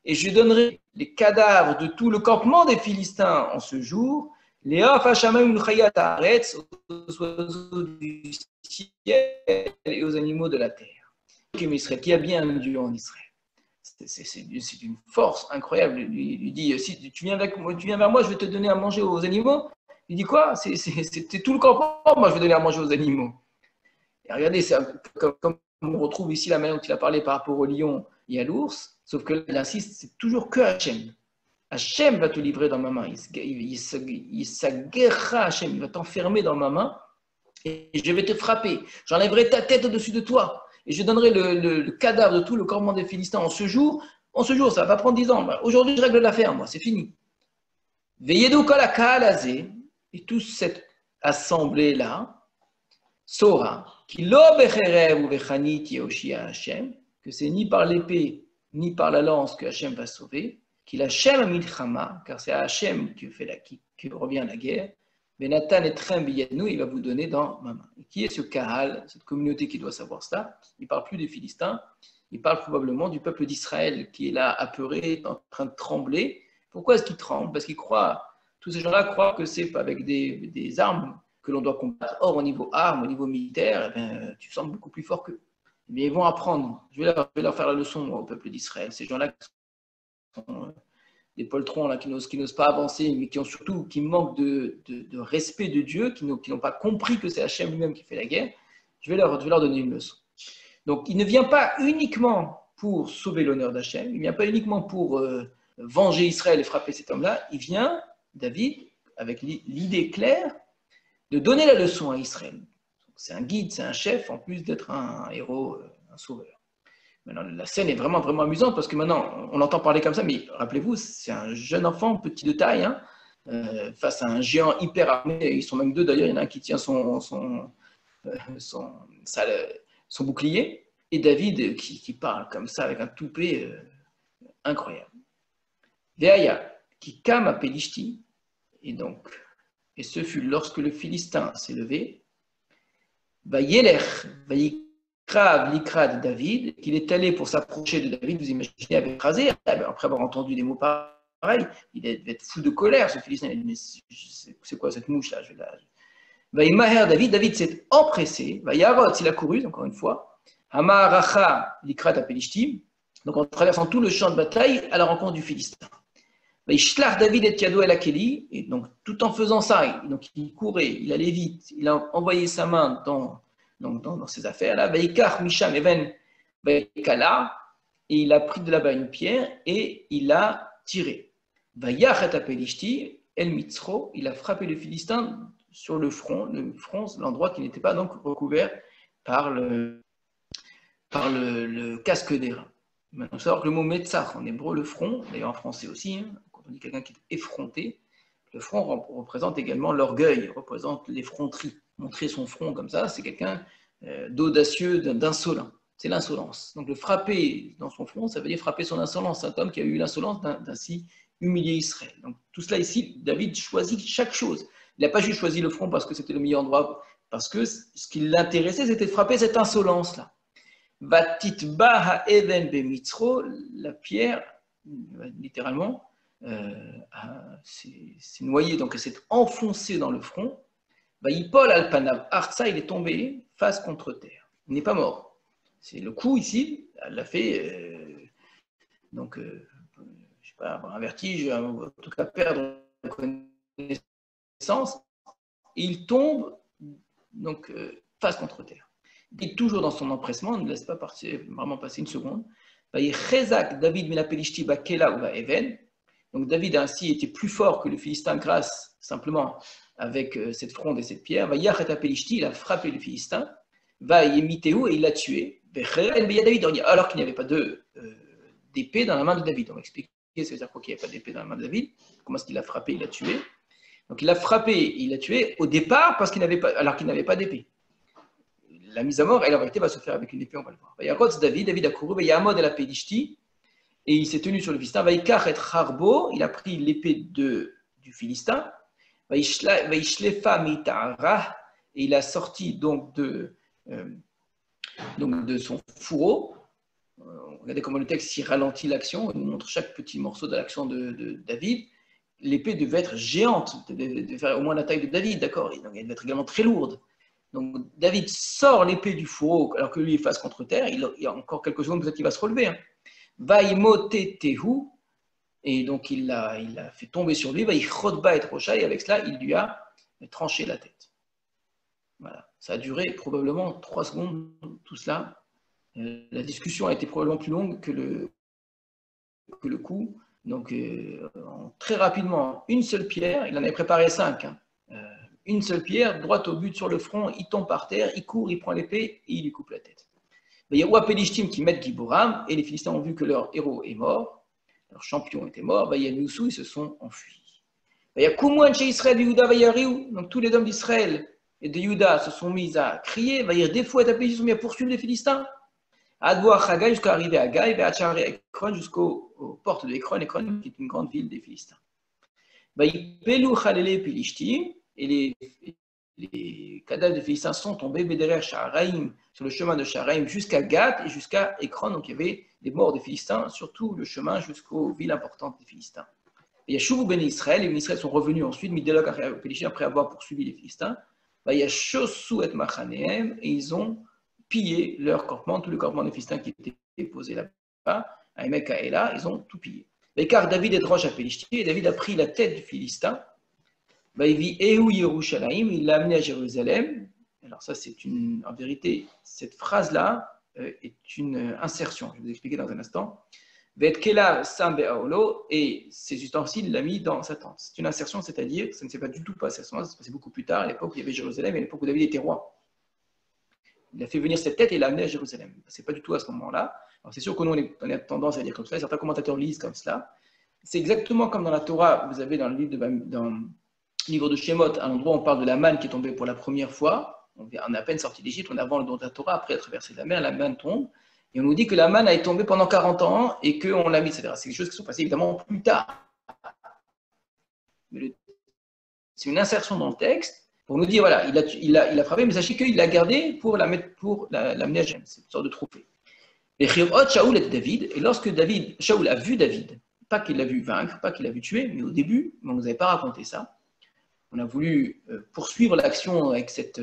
Et je donnerai les cadavres de tout le campement des Philistins en ce jour, les aux oiseaux du ciel et aux animaux de la terre. Qui a bien un Dieu en Israël. C'est une force incroyable. Il lui dit, si tu viens vers moi, je vais te donner à manger aux animaux. Il dit quoi? C'est tout le campement, moi je vais donner à manger aux animaux. Et regardez, comme on retrouve ici la manière dont il a parlé par rapport au lion et à l'ours, sauf que là, il insiste, c'est toujours que Hachem. Hachem va te livrer dans ma main. Il s'aguerra Hachem, il va t'enfermer dans ma main et je vais te frapper. J'enlèverai ta tête au-dessus de toi. Et je donnerai le cadavre de tout le campement des Philistins en ce jour. En ce jour, ça va prendre 10 ans. Aujourd'hui, je règle l'affaire, moi, c'est fini. Veillez-vous kol hakahal hazeh, et toute cette assemblée-là saura qu'il lo becherev ou bechanit yehoshia Hashem, que c'est ni par l'épée ni par la lance que Hashem va sauver, qu'il Hashem milchama, car c'est à Hashem qui revient la guerre. Benatan et Trem biyadnu, il va vous donner dans ma main. Et qui est ce Kahal, cette communauté qui doit savoir ça? Il ne parle plus des Philistins, Il parle probablement du peuple d'Israël qui est là apeuré, en train de trembler. Pourquoi est-ce qu'il tremble? Parce qu'ils croient, tous ces gens-là croient que c'est avec des armes que l'on doit combattre. Or, au niveau armes, au niveau militaire, eh bien, tu sembles beaucoup plus fort qu'eux. Mais ils vont apprendre. Je vais leur faire la leçon, moi, au peuple d'Israël. Ces gens-là qui sont des poltrons là, qui n'osent pas avancer, mais qui manquent de respect de Dieu, qui n'ont pas compris que c'est Hachem lui-même qui fait la guerre. Je vais leur donner une leçon. Donc, il ne vient pas uniquement pour sauver l'honneur d'Hachem, il ne vient pas uniquement pour venger Israël et frapper cet homme-là, il vient, David, avec l'idée claire de donner la leçon à Israël. C'est un guide, c'est un chef, en plus d'être un héros, un sauveur. Maintenant, la scène est vraiment, vraiment amusante parce que maintenant, on entend parler comme ça, mais rappelez-vous, c'est un jeune enfant, petit de taille, hein, face à un géant hyper armé. Ils sont même deux d'ailleurs, il y en a un qui tient son bouclier, et David qui parle comme ça avec un toupet incroyable. Veaya, qui kama pelishti, et ce fut lorsque le Philistin s'est levé, Vayeler, Vayikrav l'ikra de David, qu'il est allé pour s'approcher de David, vous imaginez, avec rasé, après avoir entendu des mots pareils, il devait être fou de colère, ce Philistin, il a dit, mais c'est quoi cette mouche-là? Vayimaher David s'est empressé, Vayarot, il a couru, encore une fois, Hamaracha l'ikra de Pelishtim, donc en traversant tout le champ de bataille à la rencontre du Philistin. Vaishlach David et Yado el Akeli, et donc tout en faisant ça, donc il courait, il allait vite, il a envoyé sa main dans ses affaires-là, Vaikar Misham Even Vaikala, et il a pris de là-bas une pierre et il a tiré. Vayachet Apelishti, El Mitzro, il a frappé le Philistin sur le front, l'endroit qui n'était pas donc recouvert par le casque d'airain. Maintenant, il faut savoir que le mot Metzach en hébreu, le front, d'ailleurs en français aussi, hein, quand on dit quelqu'un qui est effronté, le front représente également l'orgueil, représente l'effronterie. Montrer son front comme ça, c'est quelqu'un d'audacieux, d'insolent. C'est l'insolence. Donc le frapper dans son front, ça veut dire frapper son insolence. C'est un homme qui a eu l'insolence d'ainsi humilier Israël. Donc tout cela ici, David choisit chaque chose. Il n'a pas juste choisi le front parce que c'était le meilleur endroit, parce que ce qui l'intéressait, c'était de frapper cette insolence-là. Vatitba ha'even bemitzro, la pierre, littéralement, s'est noyée, donc elle s'est enfoncée dans le front. Vaïpol alpanav artsa, il est tombé face contre terre. Il n'est pas mort. C'est le coup ici, elle l'a fait, je sais pas, avoir un vertige, en tout cas perdre la connaissance. Et il tombe donc face contre terre. Il est toujours dans son empressement, on ne laisse pas vraiment passer une seconde. David donc David ainsi était plus fort que le Philistin grâce simplement avec cette fronde et cette pierre. Il a frappé le Philistin, et il l'a tué, alors qu'il n'y avait pas d'épée dans la main de David. On va expliquer, c'est-à-dire qu'il n'y avait pas d'épée dans la main de David. Comment est-ce qu'il l'a frappé, il l'a tué? Donc il l'a frappé, il l'a tué au départ alors qu'il n'avait pas d'épée. La mise à mort, elle en réalité va se faire avec une épée, on va le voir. David a couru, Yamod el Apelishti, et il s'est tenu sur le Philistin. Vaikach et Harbo, il a pris l'épée du Philistin. Vaishlefa mitara, et il a sorti donc de son fourreau. Regardez comment le texte s'y ralentit l'action, il montre chaque petit morceau de l'action de David. L'épée devait être géante, devait faire au moins la taille de David, d'accord? Donc elle devait être également très lourde. Donc David sort l'épée du fourreau alors que lui est face contre terre. Il y a encore quelques secondes, peut-être qu'il va se relever. Hein. Vaimotetehu, et donc il l'a fait tomber sur lui. Vaïchodba et Rocha, et avec cela, il lui a tranché la tête. Voilà. Ça a duré probablement 3 secondes, tout cela. La discussion a été probablement plus longue que le coup. Donc, très rapidement, une seule pierre, il en avait préparé 5. Hein. Une seule pierre, droite au but sur le front, il tombe par terre, il court, il prend l'épée et il lui coupe la tête. Il y a Pelishtim qui mettent Giboram, et les Philistins ont vu que leur héros est mort, leur champion était mort, il y a Noussou, ils se sont enfuis. Il y a Koumouan chez Israël, Yehuda, Vayariou, donc tous les hommes d'Israël et de Yehuda se sont mis à crier, il y a des fois ils se sont mis à poursuivre les Philistins. Adboa Chagai jusqu'à arriver à Gaï, Ekron jusqu'aux portes de Ekron, Ekron qui est une grande ville des Philistins. Et les les cadavres des Philistins sont tombés Bédérer Sha'araïm, sur le chemin de Sha'araïm jusqu'à Gath et jusqu'à Ekron. Donc il y avait des morts des Philistins, surtout le chemin jusqu'aux villes importantes des Philistins. Et Yashuvou ben Israël, les ben Israël sont revenus ensuite, Midelok après avoir poursuivi les Philistins. Yashosu et Machanehem, et ils ont pillé leur campement, tout le campement des Philistins qui était posé là-bas, à Emek Haela, ils ont tout pillé. Car David est roche à Pélichti, et David a pris la tête du Philistin. Il vit Ehou Yerushalayim, il l'a amené à Jérusalem. Alors ça, en vérité, cette phrase-là est une insertion. Je vais vous expliquer dans un instant. Vetkela Sambe Aolo, et ses ustensiles, il l'a mis dans sa tente. C'est une insertion, c'est-à-dire que ça ne s'est pas du tout passé à ce moment, ça s'est passé beaucoup plus tard, à l'époque où il y avait Jérusalem, et à l'époque où David était roi. Il a fait venir cette tête et il l'a amené à Jérusalem. Ce n'est pas du tout à ce moment-là. Alors c'est sûr que nous, on a tendance à dire comme ça, certains commentateurs lisent comme cela. C'est exactement comme dans la Torah, vous avez dans le livre de Shemot, un endroit où on parle de la manne qui est tombée pour la première fois. On est à peine sorti d'Égypte, on est avant le don de la Torah, après la traversée de la mer, la manne tombe. Et on nous dit que la manne a été tombée pendant 40 ans et qu'on l'a mis, etc. C'est des choses qui sont passées évidemment plus tard. Mais c'est une insertion dans le texte pour nous dire, voilà, il a frappé, mais sachez qu'il l'a gardé pour l'amener à Jérusalem. C'est une sorte de trophée. Et Shaoul et David, et lorsque Shaoul a vu David, pas qu'il l'a vu vaincre, pas qu'il l'a vu tuer, mais au début, on ne nous avait pas raconté ça. On a voulu poursuivre l'action avec cette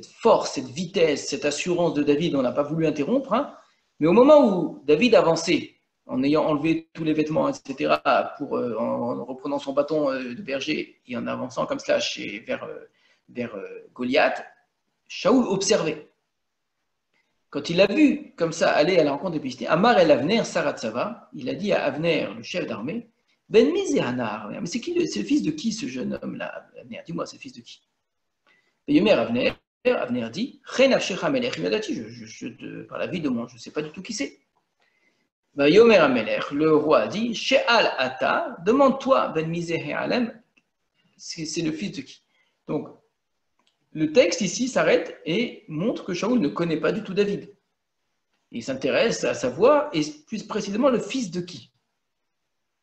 force, cette vitesse, cette assurance de David, on n'a pas voulu interrompre. Hein. Mais au moment où David avançait, en ayant enlevé tous les vêtements, etc., en reprenant son bâton de berger et en avançant comme cela vers Goliath, Shaoul observait. Quand il a vu comme ça aller à la rencontre des Philistins, Amar el Avner Saratsava, il a dit à Avner, le chef d'armée, Ben Mizehanar, mais c'est le fils de qui ce jeune homme-là, Avner? Dis-moi, c'est le fils de qui? Yomer Avner dit, par la vie de moi, je ne sais pas du tout qui c'est. Yomer Amelech, le roi a dit, She'al Ata, demande-toi, Ben Mizehalem, c'est le fils de qui? Donc, le texte ici s'arrête et montre que Shaoul ne connaît pas du tout David. Il s'intéresse à savoir, et plus précisément, le fils de qui?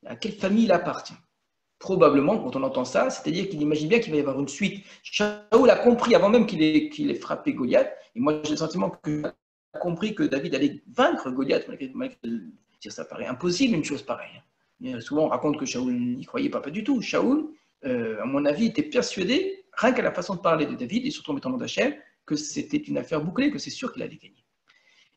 À quelle famille il appartient? Probablement, quand on entend ça, c'est-à-dire qu'il imagine bien qu'il va y avoir une suite. Shaoul a compris, avant même qu'il ait frappé Goliath, et moi j'ai le sentiment qu'il a compris que David allait vaincre Goliath, ça paraît impossible une chose pareille. Souvent on raconte que Shaoul n'y croyait pas du tout. Shaoul, à mon avis, était persuadé, rien qu'à la façon de parler de David, et surtout en mettant le nom d'Hachem, que c'était une affaire bouclée, que c'est sûr qu'il allait gagner.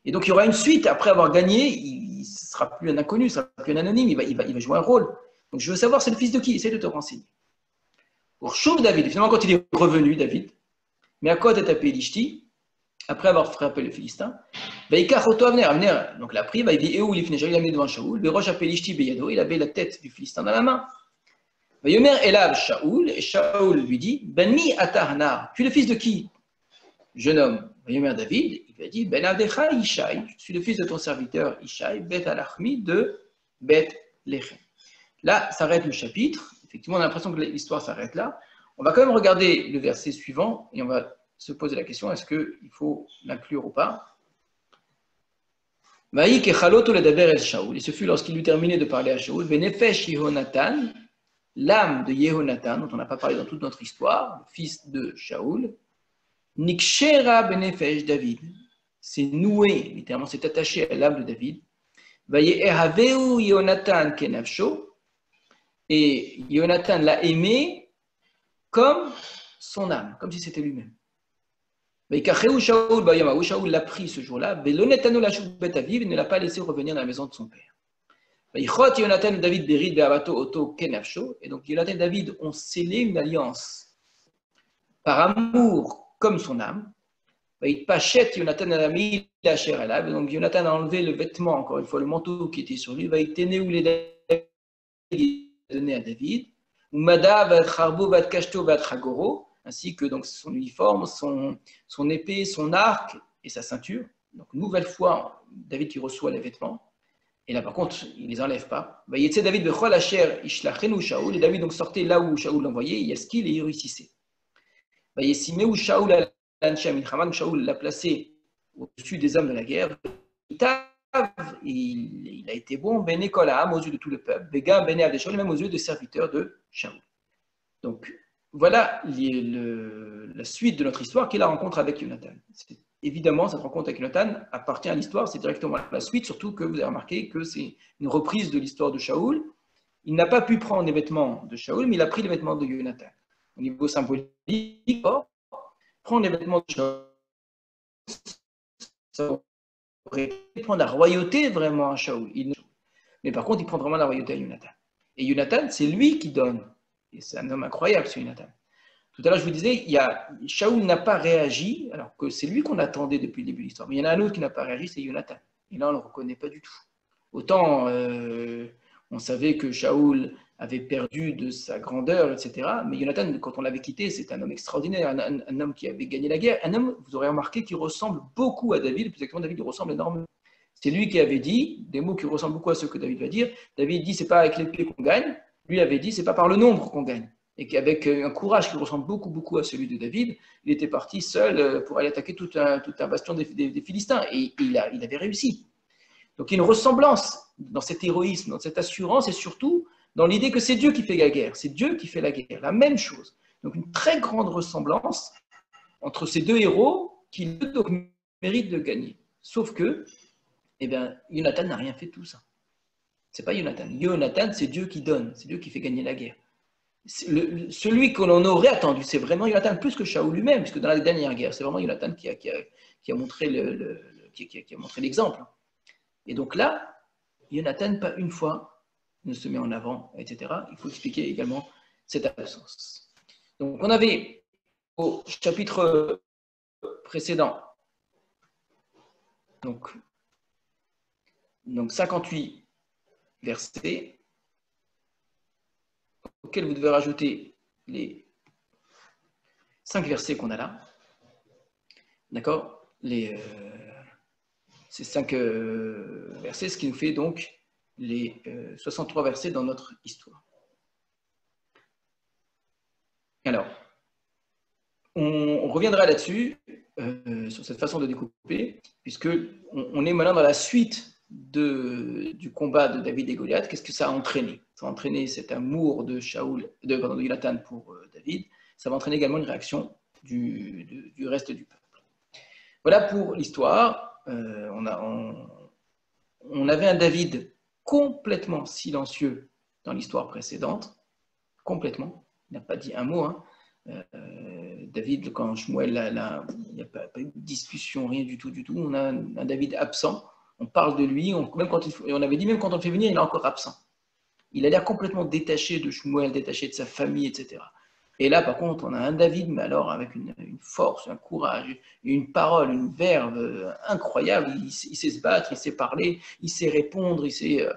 Et donc il y aura une suite, après avoir gagné, il ne sera plus un inconnu, il ne sera plus un anonyme, il va jouer un rôle. Donc je veux savoir c'est le fils de qui, essaie de te renseigner. Pour Chauve David, finalement quand il est revenu, David, mais à quoi t'as tapé Lishti, après avoir frappé le Philistin, Avner, donc l'a pris, il dit Ehou l'ifneja, il l'a mis devant Shaoul, Berosh appelé Lishti Beyado, il avait la tête du Philistin dans la main. Yomer Elab Shaoul, et Shaoul lui dit Benmi Atahnar, tu es le fils de qui? Jeune homme. Yomer David, il lui a dit Ben Adecha Ishaï, je suis le fils de ton serviteur Ishaï, Bet Alachmi de Bet Lechem. Là, s'arrête le chapitre. Effectivement, on a l'impression que l'histoire s'arrête là. On va quand même regarder le verset suivant et on va se poser la question, est-ce qu'il faut l'inclure ou pas? Et ce fut lorsqu'il eut terminé de parler à Shaoul, Benefesh Yehonatan, l'âme de Yehonatan, dont on n'a pas parlé dans toute notre histoire, le fils de Shaoul, Nikshera Benefesh David, c'est noué, littéralement, c'est attaché à l'âme de David. Vayehaveu Yehonatan Kenafsho, et Yonatan l'a aimé comme son âme, comme si c'était lui-même. Shaoul l'a pris ce jour-là, il ne l'a pas laissé revenir dans la maison de son père. Et donc Yonatan et David ont scellé une alliance par amour comme son âme. Donc Yonatan a enlevé le vêtement, encore une fois, le manteau qui était sur lui, donné à David, ainsi que donc son uniforme, son épée, son arc et sa ceinture. Donc, nouvelle fois, David qui reçoit les vêtements. Et là, par contre, il ne les enlève pas. Et David donc sortait là où Shaoul l'envoyait, Yaskil, et il réussissait. Shaoul l'a placé au-dessus des hommes de la guerre. Il a été bon, Ben Ekolam, aux yeux de tout le peuple, Begam Ben Avdeshol, même aux yeux des serviteurs de Shaoul. Donc, voilà la suite de notre histoire, qui est la rencontre avec Jonathan. Évidemment, cette rencontre avec Jonathan appartient à l'histoire, c'est directement la suite, surtout que vous avez remarqué que c'est une reprise de l'histoire de Shaoul. Il n'a pas pu prendre les vêtements de Shaoul, mais il a pris les vêtements de Jonathan. Au niveau symbolique, prendre les vêtements de Shaoul, ça aurait pu prendre la royauté vraiment à Shaoul. Mais par contre, il prend vraiment la royauté à Jonathan. Et Jonathan, c'est lui qui donne. Et c'est un homme incroyable, ce Jonathan. Tout à l'heure, je vous disais, Shaoul n'a pas réagi, alors que c'est lui qu'on attendait depuis le début de l'histoire. Mais il y en a un autre qui n'a pas réagi, c'est Jonathan. Et là, on ne le reconnaît pas du tout. Autant on savait que Shaoul avait perdu de sa grandeur, etc. Mais Jonathan, quand on l'avait quitté, c'est un homme extraordinaire, un homme qui avait gagné la guerre. Un homme, vous aurez remarqué, qui ressemble beaucoup à David, plus exactement, David lui ressemble énormément. C'est lui qui avait dit, des mots qui ressemblent beaucoup à ceux que David va dire. David dit, c'est pas avec l'épée qu'on gagne. Lui avait dit, c'est pas par le nombre qu'on gagne. Et qu'avec un courage qui ressemble beaucoup à celui de David, il était parti seul pour aller attaquer tout un bastion des Philistins. Et il avait réussi. Donc il y a une ressemblance dans cet héroïsme, dans cette assurance, et surtout dans l'idée que c'est Dieu qui fait la guerre. C'est Dieu qui fait la guerre. La même chose. Donc une très grande ressemblance entre ces deux héros qui donc méritent de gagner. Sauf que, eh bien, Jonathan n'a rien fait de tout ça. C'est pas Jonathan. Jonathan, c'est Dieu qui donne, c'est Dieu qui fait gagner la guerre. Celui que l'on aurait attendu, c'est vraiment Jonathan, plus que Shaoul lui-même, puisque dans la dernière guerre, c'est vraiment Jonathan qui a montré l'exemple. Et donc là, Jonathan, pas une fois, ne se met en avant, etc. Il faut expliquer également cette absence. Donc on avait au chapitre précédent, donc 58 versets, auxquels vous devez rajouter les 5 versets qu'on a là. D'accord? Ces 5 versets, ce qui nous fait donc les 63 versets dans notre histoire. Alors, on reviendra là-dessus, sur cette façon de découper, puisque on est maintenant dans la suite du combat de David et Goliath. Qu'est-ce que ça a entraîné? Ça a entraîné cet amour de Jonathan pour David. Ça va entraîner également une réaction du reste du peuple. Voilà pour l'histoire. On avait un David complètement silencieux dans l'histoire précédente, complètement. Il n'a pas dit un mot. Hein. David, quand Shmuel, il n'y a pas eu de discussion, rien du tout. On a un David absent. On parle de lui, même quand on avait dit même quand on le fait venir, il est encore absent. Il a l'air complètement détaché de Shmuel, détaché de sa famille, etc. Et là, par contre, on a un David, mais alors avec une force, un courage, une parole, une verve incroyable. Il sait se battre, il sait parler, il sait répondre, il sait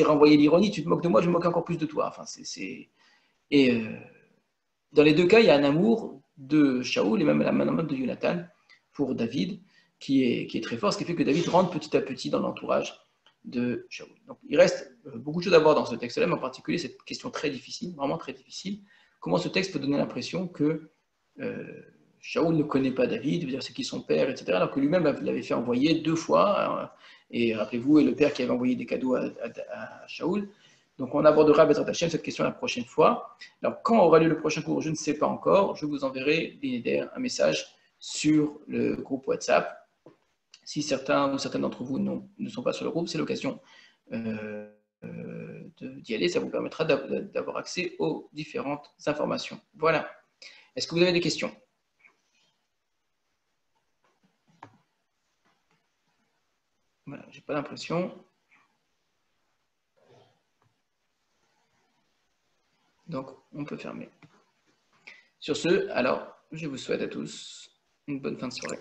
renvoyer l'ironie. Tu te moques de moi, je me moque encore plus de toi. Enfin, Et dans les deux cas, il y a un amour de Shaoul et même un amour de Jonathan pour David qui est très fort, ce qui fait que David rentre petit à petit dans l'entourage de Shaoul. Donc, il reste beaucoup de choses à voir dans ce texte-là, mais en particulier cette question très difficile, vraiment très difficile. Comment ce texte peut donner l'impression que Shaoul ne connaît pas David, veut dire c'est qui son père, etc., alors que lui-même l'avait fait envoyer 2 fois, et rappelez-vous, et le père qui avait envoyé des cadeaux à Shaoul. Donc on abordera Bezrat Hashem cette question la prochaine fois. Alors quand aura lieu le prochain cours, je ne sais pas encore. Je vous enverrai un message sur le groupe WhatsApp. Si certains ou certaines d'entre vous ne sont pas sur le groupe, c'est l'occasion d'y aller. Ça vous permettra d'avoir accès aux différentes informations. Voilà. Est-ce que vous avez des questions? Voilà, j'ai pas l'impression. Donc, on peut fermer. Sur ce, alors, je vous souhaite à tous une bonne fin de soirée.